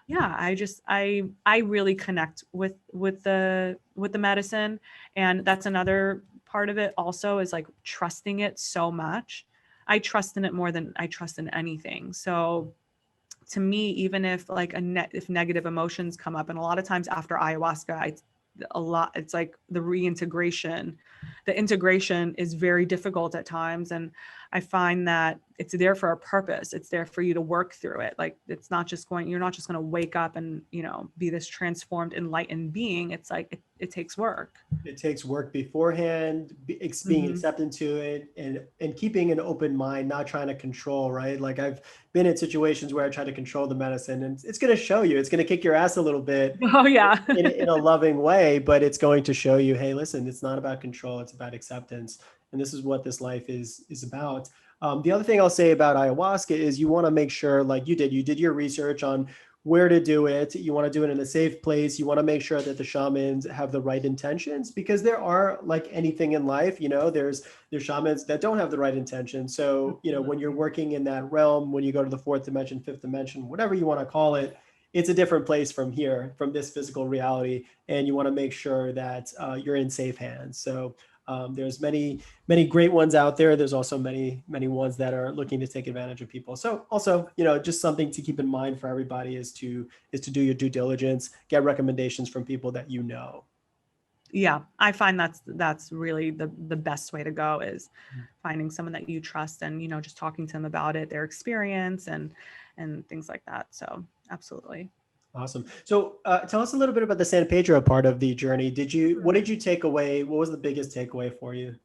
Yeah, I really connect with the medicine. And that's another part of it also, is like trusting it so much. I trust in it more than I trust in anything. So to me, even if like if negative emotions come up, and a lot of times after ayahuasca, it's like the integration is very difficult at times. And I find that it's there for a purpose. It's there for you to work through it. Like you're not just going to wake up and, be this transformed, enlightened being. It's like, it takes work. It takes work beforehand, being accepted to it, and keeping an open mind, not trying to control, right? Like I've been in situations where I try to control the medicine, and it's going to show you, it's going to kick your ass a little bit. Oh yeah. in a loving way, but it's going to show you, hey, listen, it's not about control, it's about acceptance. And this is what this life is about. The other thing I'll say about ayahuasca is you want to make sure, like you did your research on where to do it. You want to do it in a safe place. You want to make sure that the shamans have the right intentions, because there are, like anything in life, there's shamans that don't have the right intentions. So, when you're working in that realm, when you go to the fourth dimension, fifth dimension, whatever you want to call it, it's a different place from here, from this physical reality. And you want to make sure that you're in safe hands. So there's many great ones out there. There's also many ones that are looking to take advantage of people. So also, just something to keep in mind for everybody is to do your due diligence, get recommendations from people that you know. Yeah, I find that's really the best way to go, is finding someone that you trust and, just talking to them about it, their experience and things like that. So absolutely. Awesome. So tell us a little bit about the San Pedro part of the journey. What did you take away? What was the biggest takeaway for you?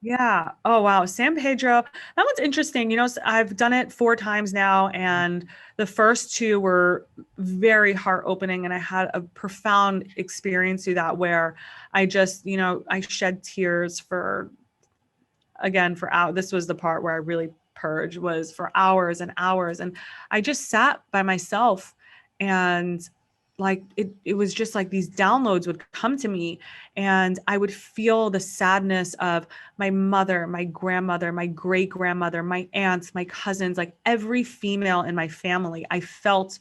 Yeah. Oh, wow. San Pedro. That one's interesting. I've done it 4 times now, and the first 2 were very heart opening. And I had a profound experience through that, where I just, I shed tears for hours. This was the part where I really purged, was for hours and hours. And I just sat by myself, and like it was just like these downloads would come to me, and I would feel the sadness of my mother, my grandmother, my great grandmother, my aunts, my cousins, like every female in my family. I felt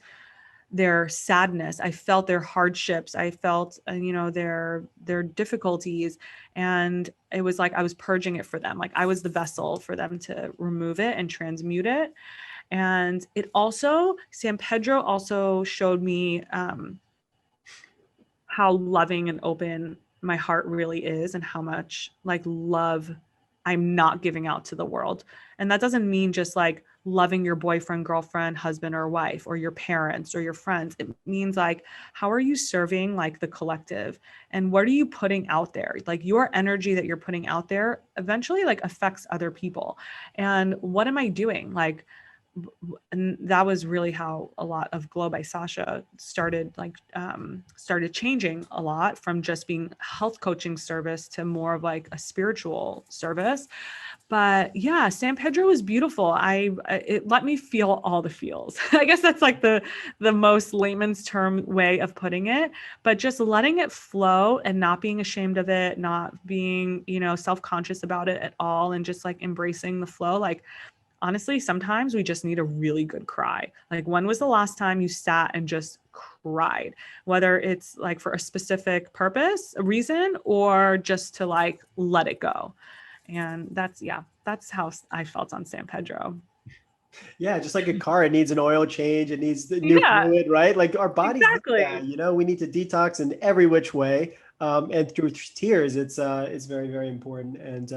their sadness. I felt their hardships. I felt, their difficulties. And it was like I was purging it for them. Like I was the vessel for them to remove it and transmute it. And San Pedro also showed me how loving and open my heart really is, and how much like love I'm not giving out to the world. And that doesn't mean just like loving your boyfriend, girlfriend, husband, or wife, or your parents or your friends. It means like, how are you serving like the collective, and what are you putting out there? Like your energy that you're putting out there eventually like affects other people. And what am I doing? Like, and that was really how a lot of Glow by Sacha started changing a lot, from just being health coaching service to more of like a spiritual service. But yeah, San Pedro was beautiful. It let me feel all the feels. I guess that's like the most layman's term way of putting it, but just letting it flow and not being ashamed of it, not being, self-conscious about it at all, and just like embracing the flow. Like, honestly, sometimes we just need a really good cry. Like, when was the last time you sat and just cried? Whether it's like for a specific purpose, a reason, or just to like let it go. And that's how I felt on San Pedro. Yeah, just like a car, it needs an oil change, it needs the new fluid, right? Like our bodies Exactly. need that, we need to detox in every which way. And through tears, it's very, very important. And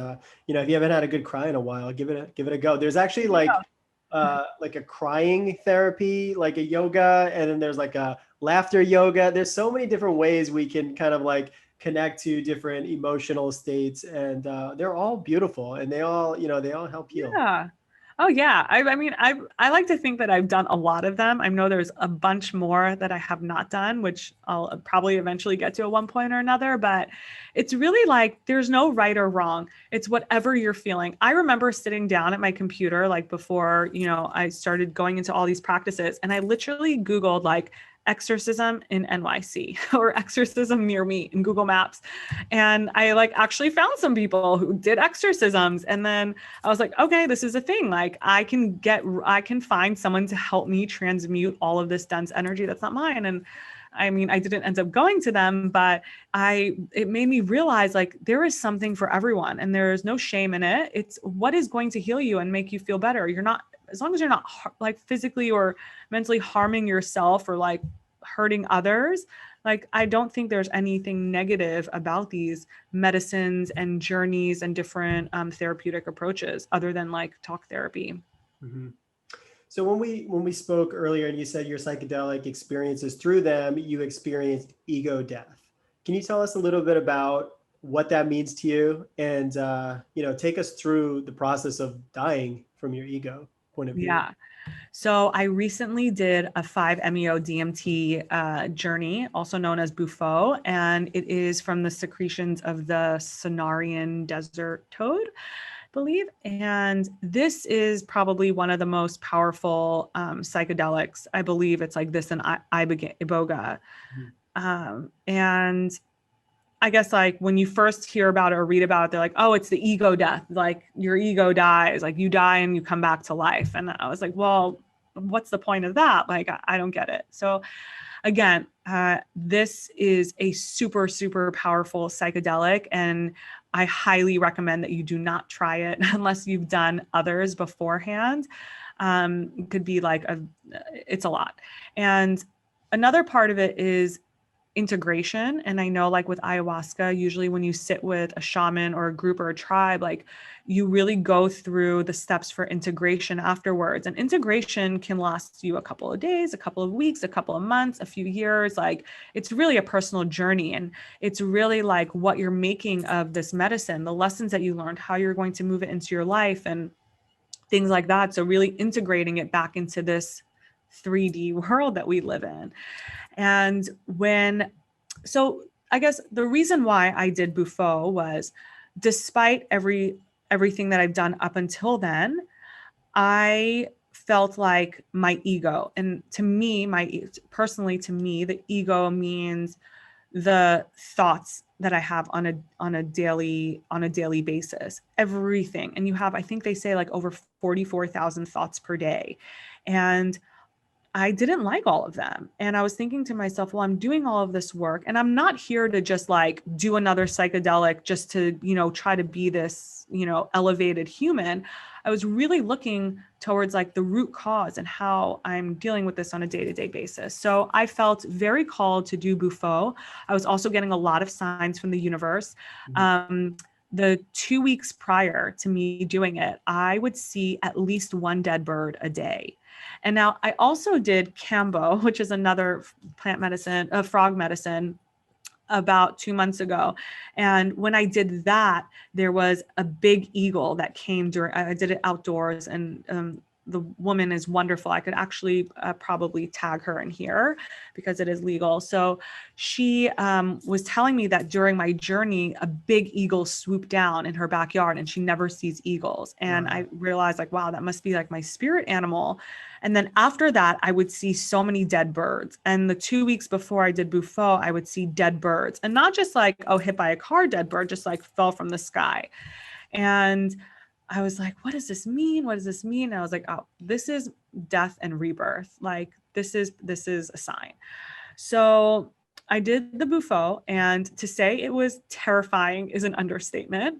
if you haven't had a good cry in a while, give it a go. There's actually like a crying therapy, like a yoga, and then there's like a laughter yoga. There's so many different ways we can kind of like connect to different emotional states, and they're all beautiful, and they all help heal. Yeah. Oh yeah. I mean, I like to think that I've done a lot of them. I know there's a bunch more that I have not done, which I'll probably eventually get to at one point or another, but it's really like, there's no right or wrong. It's whatever you're feeling. I remember sitting down at my computer, like before, I started going into all these practices, and I literally Googled like exorcism in NYC or exorcism near me in Google Maps. And I like actually found some people who did exorcisms. And then I was like, okay, this is a thing. Like I can find someone to help me transmute all of this dense energy that's not mine. And I mean, I didn't end up going to them, but it made me realize like there is something for everyone and there is no shame in it. It's what is going to heal you and make you feel better. You're not, as long as you're not like physically or mentally harming yourself or like hurting others, like I don't think there's anything negative about these medicines and journeys and different therapeutic approaches other than like talk therapy. Mm-hmm. So when we spoke earlier and you said your psychedelic experiences, through them you experienced ego death. Can you tell us a little bit about what that means to you, and take us through the process of dying from your ego point of view? Yeah. So I recently did a 5-MeO DMT journey, also known as Bufo, and it is from the secretions of the Sonarian desert toad, I believe. And this is probably one of the most powerful psychedelics. I believe it's like this and iboga. And I guess like when you first hear about it or read about it, they're like, oh, it's the ego death. Like your ego dies, like you die and you come back to life. And I was like, well, what's the point of that? Like, I don't get it. So again, this is a super, super powerful psychedelic. And I highly recommend that you do not try it unless you've done others beforehand. It could be like it's a lot. And another part of it is integration. And I know like with ayahuasca, usually when you sit with a shaman or a group or a tribe, like you really go through the steps for integration afterwards. And integration can last you a couple of days, a couple of weeks, a couple of months, a few years. Like it's really a personal journey. And it's really like what you're making of this medicine, the lessons that you learned, how you're going to move it into your life and things like that. So really integrating it back into this 3D world that we live in. And so I guess the reason why I did Bufo was, despite everything that I've done up until then, I felt like my ego, and to me, personally to me, the ego means the thoughts that I have on a daily basis, everything. And you have, I think they say like over 44,000 thoughts per day. And I didn't like all of them. And I was thinking to myself, well, I'm doing all of this work and I'm not here to just like do another psychedelic just to, try to be this, elevated human. I was really looking towards like the root cause and how I'm dealing with this on a day-to-day basis. So I felt very called to do Bufo. I was also getting a lot of signs from the universe. The 2 weeks prior to me doing it, I would see at least one dead bird a day. And now I also did Kambo, which is another plant medicine, frog medicine, about 2 months ago. And when I did that, there was a big eagle that came I did it outdoors, and the woman is wonderful. I could actually probably tag her in here because it is legal. So she was telling me that during my journey, a big eagle swooped down in her backyard and she never sees eagles. And I realized like, wow, that must be like my spirit animal. And then after that, I would see so many dead birds. And the 2 weeks before I did Bufo, I would see dead birds, and not just like, oh, hit by a car, dead bird, just like fell from the sky. And I was like, what does this mean? What does this mean? And I was like, oh, this is death and rebirth. Like this is a sign. So I did the Bufo, and to say it was terrifying is an understatement,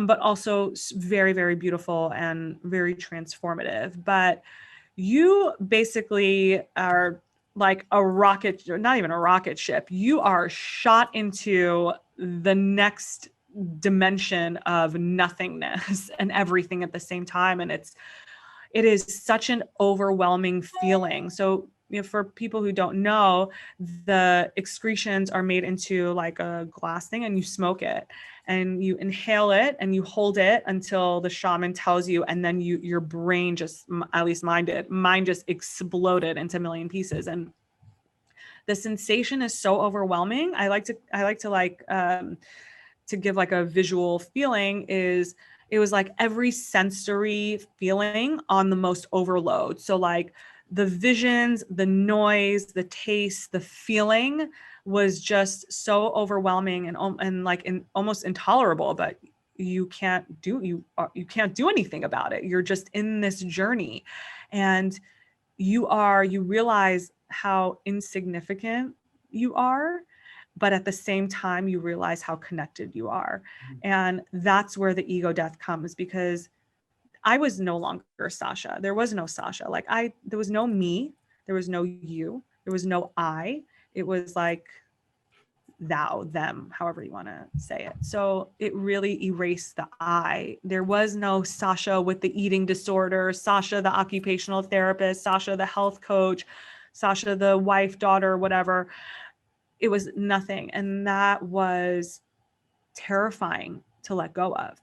but also very, very beautiful and very transformative. But you basically are like a rocket, not even a rocket ship. You are shot into the next dimension of nothingness and everything at the same time. And it is such an overwhelming feeling. So, for people who don't know, the excretions are made into like a glass thing and you smoke it and you inhale it and you hold it until the shaman tells you. And then your brain just, at least mine just exploded into a million pieces. And the sensation is so overwhelming. I like to give like a visual feeling is it was like every sensory feeling on the most overload. So like the visions, the noise, the taste, the feeling was just so overwhelming and like almost intolerable, but you can't do anything about it. You're just in this journey, and you realize how insignificant you are, but at the same time you realize how connected you are. And that's where the ego death comes, because I was no longer Sacha. There was no Sacha. Like there was no me, there was no you, there was no I. It was like thou, them, however you want to say it. So it really erased the I. There was no Sacha with the eating disorder, Sacha the occupational therapist, Sacha the health coach, Sacha the wife, daughter, whatever. It was nothing. And that was terrifying to let go of.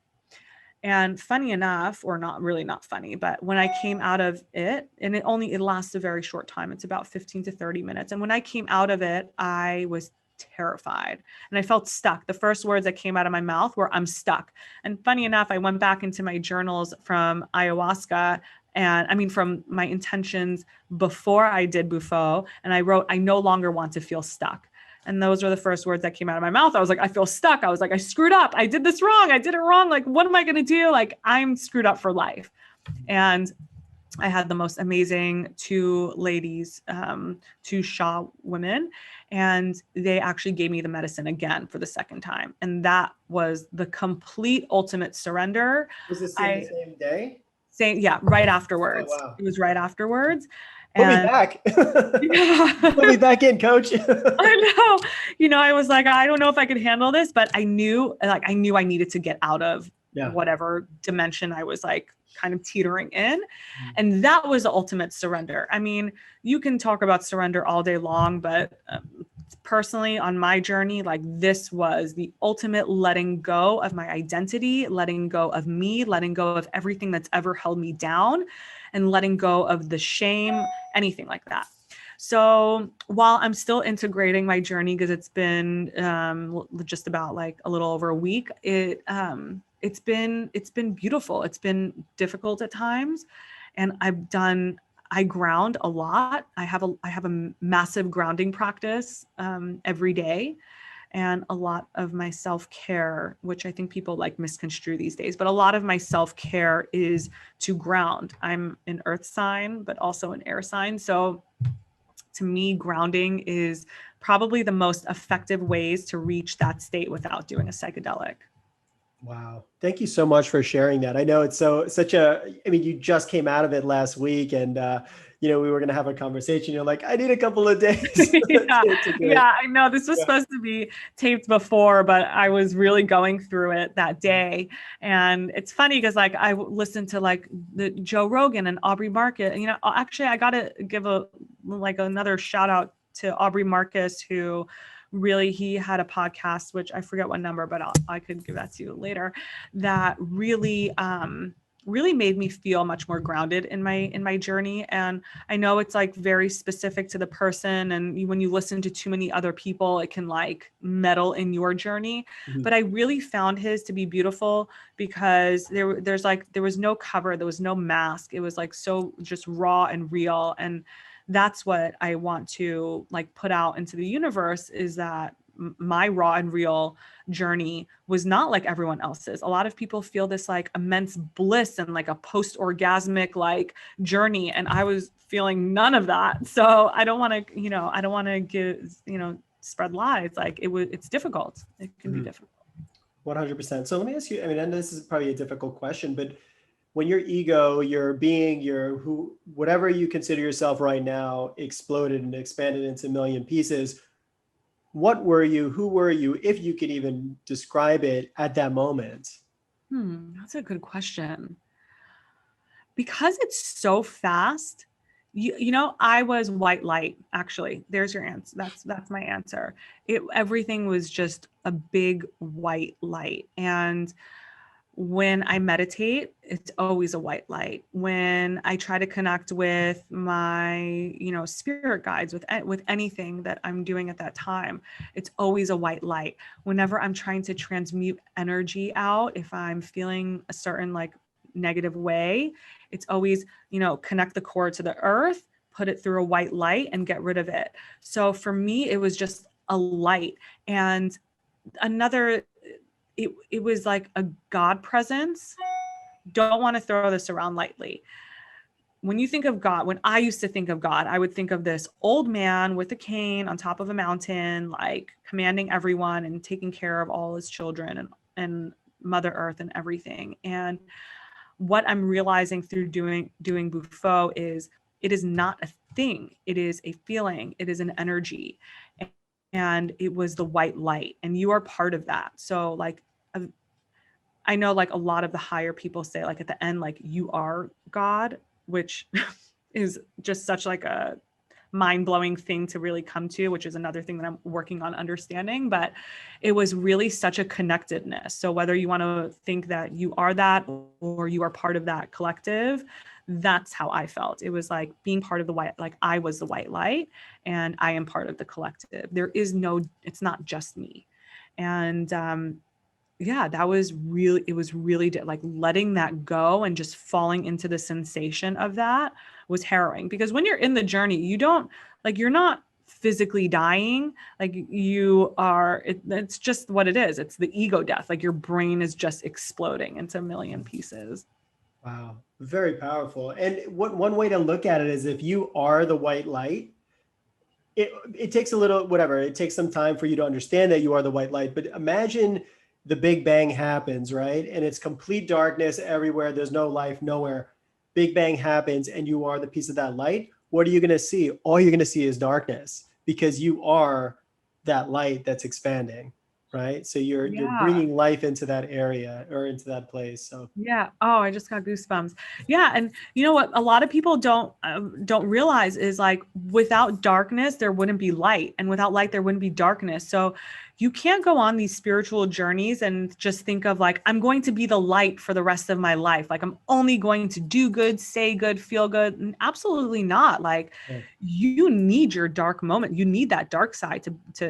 And funny enough, or not funny, but when I came out of it, and it lasts a very short time, it's about 15 to 30 minutes. And when I came out of it, I was terrified and I felt stuck. The first words that came out of my mouth were, "I'm stuck." And funny enough, I went back into my journals from ayahuasca, and from my intentions before I did Bufo, and I wrote, "I no longer want to feel stuck." And those were the first words that came out of my mouth. I was like, I feel stuck. I was like, I screwed up. I did this wrong. I did it wrong. Like, what am I going to do? Like, I'm screwed up for life. And I had the most amazing two ladies, two Shaw women, and they actually gave me the medicine again for the second time. And that was the complete ultimate surrender. Was this the same day? Yeah, right afterwards. Oh, wow. It was right afterwards. Put me back. Put me back in, coach. I know. I was like, I don't know if I could handle this, but I knew I needed to get out of whatever dimension I was like kind of teetering in. And that was the ultimate surrender. I mean, you can talk about surrender all day long, but personally on my journey, like this was the ultimate letting go of my identity, letting go of me, letting go of everything that's ever held me down, and letting go of the shame, anything like that. So while I'm still integrating my journey, because it's been just about like a little over a week, it's been beautiful. It's been difficult at times, and I ground a lot. I have a massive grounding practice every day, and a lot of my self-care, which I think people like misconstrue these days, but a lot of my self-care is to ground. I'm an earth sign, but also an air sign. So to me, grounding is probably the most effective ways to reach that state without doing a psychedelic. Wow. Thank you so much for sharing that. I know it's you just came out of it last week, and, we were going to have a conversation. You're like, I need a couple of days. Yeah, I know this was supposed to be taped before, but I was really going through it that day. And it's funny because like I listened to like the Joe Rogan and Aubrey Marcus. Actually I got to give another shout out to Aubrey Marcus, who really, he had a podcast, which I forget what number, but I could give that to you later, that really made me feel much more grounded in my journey. And I know it's like very specific to the person, and when you listen to too many other people, it can like meddle in your journey. Mm-hmm. But I really found his to be beautiful because there was no cover, there was no mask. It was like so just raw and real. And that's what I want to like put out into the universe, is that my raw and real journey was not like everyone else's. A lot of people feel this like immense bliss and like a post-orgasmic like journey, and I was feeling none of that. So I don't want to give, spread lies. Like it's difficult. It can be difficult. 100%. So let me ask you, and this is probably a difficult question, but when your ego, your being, whatever you consider yourself right now, exploded and expanded into a million pieces, what were you? Who were you, if you could even describe it at that moment? That's a good question. Because it's so fast, I was white light, actually. There's your answer. That's my answer. Everything was just a big white light. And when I meditate, it's always a white light. When I try to connect with my, spirit guides, with anything that I'm doing at that time, it's always a white light. Whenever I'm trying to transmute energy out, if I'm feeling a certain like negative way, it's always, connect the cord to the earth, put it through a white light and get rid of it. So for me, it was just a light. And another, it was like a God presence. Don't want to throw this around lightly. When you think of God, when I used to think of God, I would think of this old man with a cane on top of a mountain, like commanding everyone and taking care of all his children and Mother Earth and everything. And what I'm realizing through doing Bufo is it is not a thing. It is a feeling. It is an energy. And it was the white light, and you are part of that. So like, I know like a lot of the higher people say like at the end, like you are God, which is just such like a mind-blowing thing to really come to, which is another thing that I'm working on understanding. But it was really such a connectedness. So whether you want to think that you are that or you are part of that collective, that's how I felt. It was like being part of the white, like I was the white light and I am part of the collective. There is no, it's not just me. And yeah, that was really, it was really like letting that go and just falling into the sensation of that was harrowing. Because when you're in the journey, you don't, like, you're not physically dying. Like you are, it's just what it is. It's the ego death. Like your brain is just exploding into a million pieces. Wow, very powerful. And one way to look at it is if you are the white light, it takes a little, whatever, it takes some time for you to understand that you are the white light. But imagine the Big Bang happens, right? And it's complete darkness everywhere. There's no life, nowhere. Big Bang happens and you are the piece of that light. What are you going to see? All you're going to see is darkness because you are that light that's expanding, right? So you're bringing life into that area or into that place. So yeah. Oh, I just got goosebumps. Yeah. And you know what? A lot of people don't realize is like without darkness, there wouldn't be light, and without light, there wouldn't be darkness. So you can't go on these spiritual journeys and just think of like, I'm going to be the light for the rest of my life. Like I'm only going to do good, say good, feel good. And absolutely not. Like you need your dark moment. You need that dark side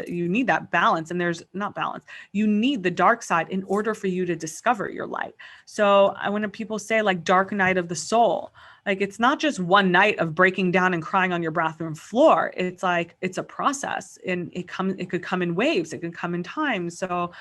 you need that balance. And there's not balance. You need the dark side in order for you to discover your light. So when people say like dark night of the soul, like it's not just one night of breaking down and crying on your bathroom floor. It's like, it's a process, and it could come in waves. It could come in time. So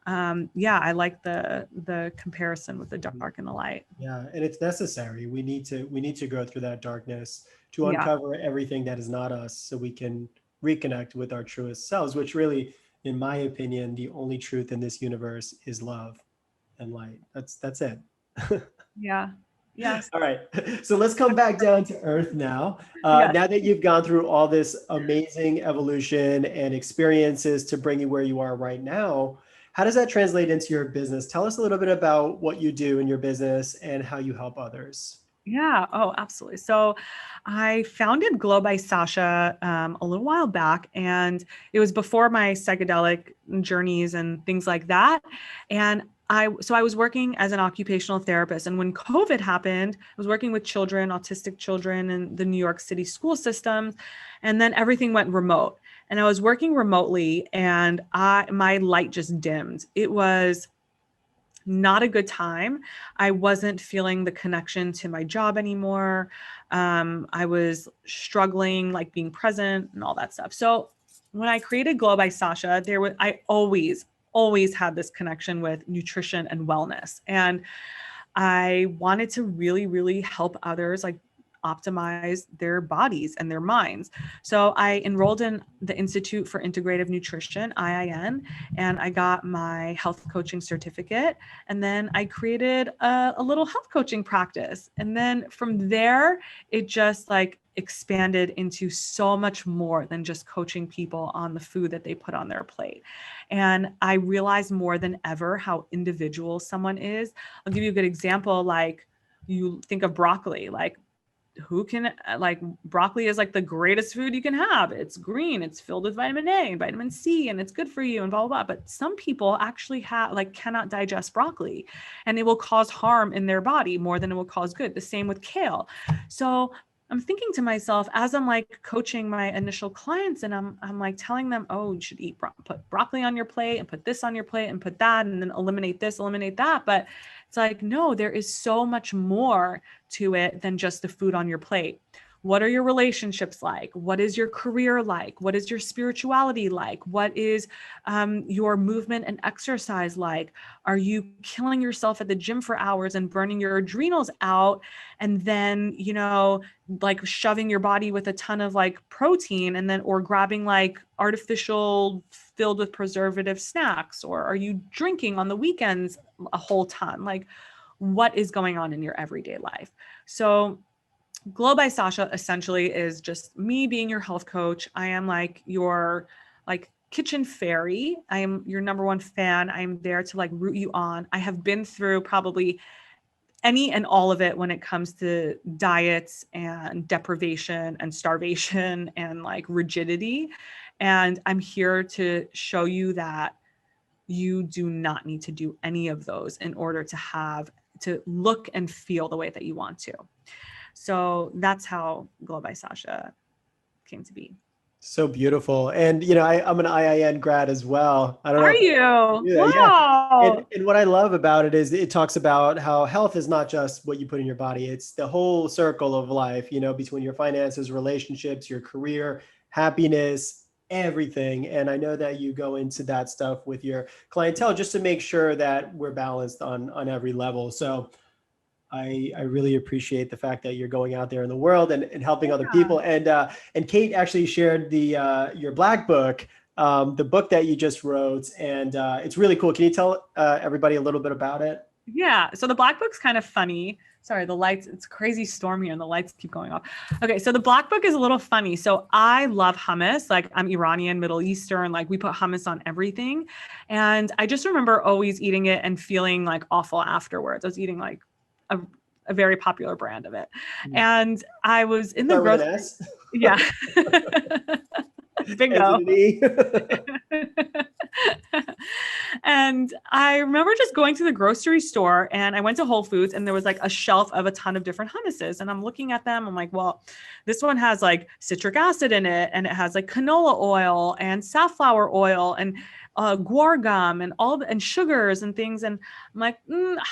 yeah, I like the comparison with the dark and the light. yeah, and it's necessary. We need to go through that darkness to uncover everything that is not us so we can reconnect with our truest selves, which really, in my opinion, the only truth in this universe is love and light. That's it. Yeah. Yes. All right. So let's come back down to earth now. Yes. Now that you've gone through all this amazing evolution and experiences to bring you where you are right now, how does that translate into your business? Tell us a little bit about what you do in your business and how you help others. Yeah. Oh, absolutely. So I founded Glow by Sacha a little while back, and it was before my psychedelic journeys and things like that. And I was working as an occupational therapist. And when COVID happened, I was working with children, autistic children in the New York City school system. And then everything went remote. And I was working remotely, and my light just dimmed. It was not a good time. I wasn't feeling the connection to my job anymore. I was struggling, like being present and all that stuff. So when I created Glow by Sacha, I always had this connection with nutrition and wellness. And I wanted to really, really help others like optimize their bodies and their minds. So I enrolled in the Institute for Integrative Nutrition, IIN, and I got my health coaching certificate. And then I created a little health coaching practice. And then from there, it just like expanded into so much more than just coaching people on the food that they put on their plate. And I realized more than ever how individual someone is. I'll give you a good example. Like you think of broccoli, like broccoli is like the greatest food you can have. It's green, it's filled with vitamin A and vitamin C, and it's good for you and blah, blah, blah. But some people actually cannot digest broccoli, and it will cause harm in their body more than it will cause good. The same with kale. So I'm thinking to myself as I'm like coaching my initial clients, and I'm like telling them, oh, you should put broccoli on your plate and put this on your plate and put that, and then eliminate this, eliminate that. But it's like, no, there is so much more to it than just the food on your plate. what are your relationships like? What is your career like? What is your spirituality like? What is your movement and exercise like? Are you killing yourself at the gym for hours and burning your adrenals out, and then, you know, like shoving your body with a ton of like protein, and then, or grabbing like artificial filled with preservative snacks? Or are you drinking on the weekends a whole ton? Like, what is going on in your everyday life? So Glow by Sacha essentially is just me being your health coach. I am like your like kitchen fairy. I am your number one fan. I am there to like root you on. I have been through probably any and all of it when it comes to diets and deprivation and starvation and like rigidity. And I'm here to show you that you do not need to do any of those in order to look and feel the way that you want to. So that's how Glow by Sacha came to be. So beautiful. And, I'm an IIN grad as well. I don't know Are if you? yeah. Wow. And what I love about it is it talks about how health is not just what you put in your body. It's the whole circle of life, between your finances, relationships, your career, happiness, everything. And I know that you go into that stuff with your clientele just to make sure that we're balanced on every level. So I really appreciate the fact that you're going out there in the world and helping other people. And Kate actually shared your Black book, the book that you just wrote, and it's really cool. Can you tell everybody a little bit about it? Yeah. So the Black book's kind of funny. Sorry, the lights, it's crazy stormy and the lights keep going off. Okay, so the Black book is a little funny. So I love hummus. Like, I'm Iranian, Middle Eastern, like we put hummus on everything. And I just remember always eating it and feeling like awful afterwards. I was eating like a very popular brand of it. And I was in the Start with an grocery. S? Yeah. Bingo. And I remember just going to the grocery store, and I went to Whole Foods, and there was like a shelf of a ton of different hummuses. And I'm looking at them. I'm like, well, this one has like citric acid in it, and it has like canola oil and safflower oil and guar gum and and sugars and things. And I'm like,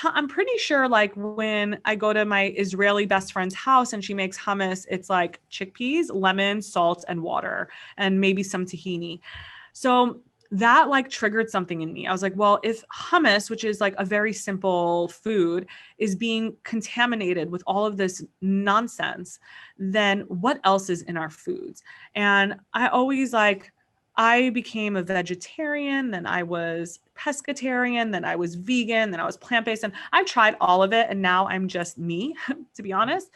I'm pretty sure like when I go to my Israeli best friend's house and she makes hummus, it's like chickpeas, lemon, salt, and water, and maybe some tahini. So that like triggered something in me. I was like, well, if hummus, which is like a very simple food, is being contaminated with all of this nonsense, then what else is in our foods? And I became a vegetarian, then I was pescatarian, then I was vegan, then I was plant-based, and I've tried all of it. And now I'm just me, to be honest.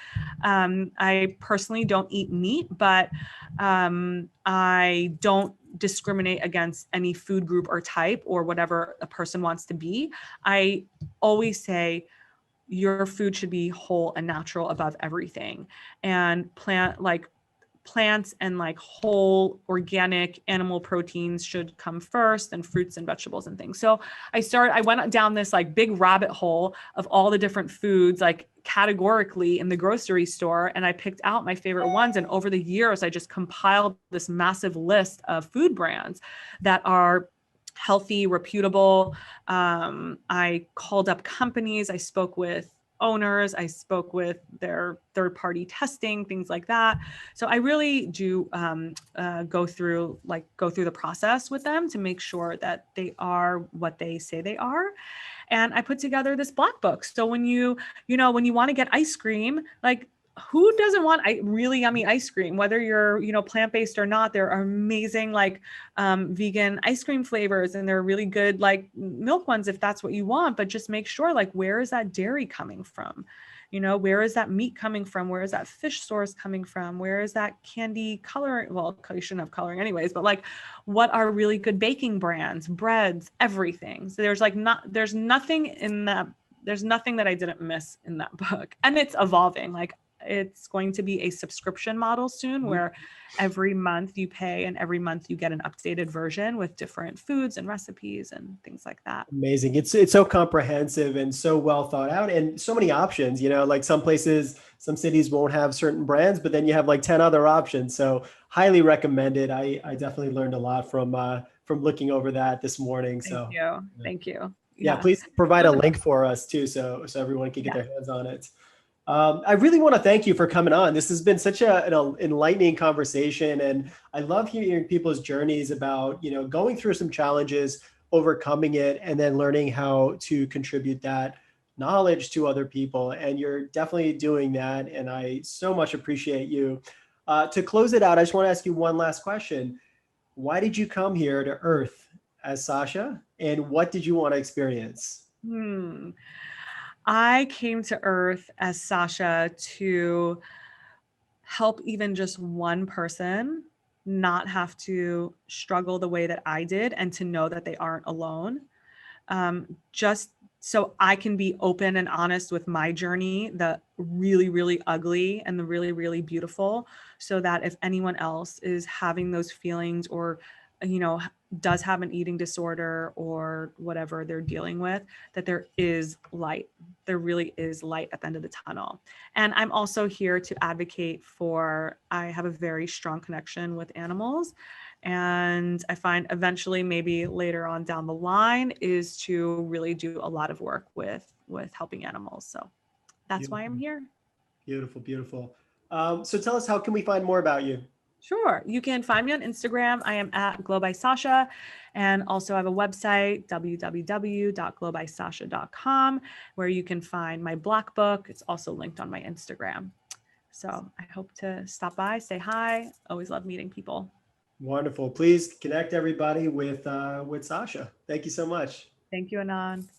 I personally don't eat meat, but I don't discriminate against any food group or type or whatever a person wants to be. I always say your food should be whole and natural above everything, and plants and like whole organic animal proteins should come first, and fruits and vegetables and things. So I went down this like big rabbit hole of all the different foods, like categorically in the grocery store. And I picked out my favorite ones. And over the years, I just compiled this massive list of food brands that are healthy, reputable. I called up companies. I spoke with owners. I spoke with their third-party testing, things like that. So I really do go through the process with them to make sure that they are what they say they are. And I put together this Black book. So when you want to get ice cream, like who doesn't want really yummy ice cream, whether you're, plant-based or not? There are amazing like vegan ice cream flavors, and they're really good like milk ones if that's what you want. But just make sure, like, where is that dairy coming from? Where is that meat coming from? Where is that fish source coming from? Where is that candy coloring? Well, you shouldn't have coloring anyways, but like, what are really good baking brands, breads, everything. So there's nothing that I didn't miss in that book. And it's evolving. Like, it's going to be a subscription model soon where every month you pay and every month you get an updated version with different foods and recipes and things like that. Amazing. It's so comprehensive and so well thought out, and so many options, like some some cities won't have certain brands, but then you have like 10 other options. So highly recommended. I definitely learned a lot from looking over that this morning. Thank you. Yeah, please provide a link for us too, so everyone can get their hands on it. I really want to thank you for coming on. This has been such an enlightening conversation, and I love hearing people's journeys about, going through some challenges, overcoming it, and then learning how to contribute that knowledge to other people. And you're definitely doing that, and I so much appreciate you. To close it out, I just want to ask you one last question. Why did you come here to Earth as Sacha, and what did you want to experience? Hmm. I came to Earth as Sacha to help even just one person not have to struggle the way that I did and to know that they aren't alone. Just so I can be open and honest with my journey, the really, really ugly and the really, really beautiful, so that if anyone else is having those feelings or, you know, does have an eating disorder or whatever they're dealing with, that there is light. There really is light at the end of the tunnel. And I'm also here to advocate for, I have a very strong connection with animals. And I find eventually, maybe later on down the line, is to really do a lot of work with helping animals. So that's why I'm Beautiful, here. beautiful, beautiful. So tell us, how can we find more about you? Sure. You can find me on Instagram. I am at Glow by Sacha. And also I have a website, www.glowbysasha.com, where you can find my Black Book. It's also linked on my Instagram. So I hope to stop by, say hi. Always love meeting people. Wonderful. Please connect everybody with Sacha. Thank you so much. Thank you, Anand.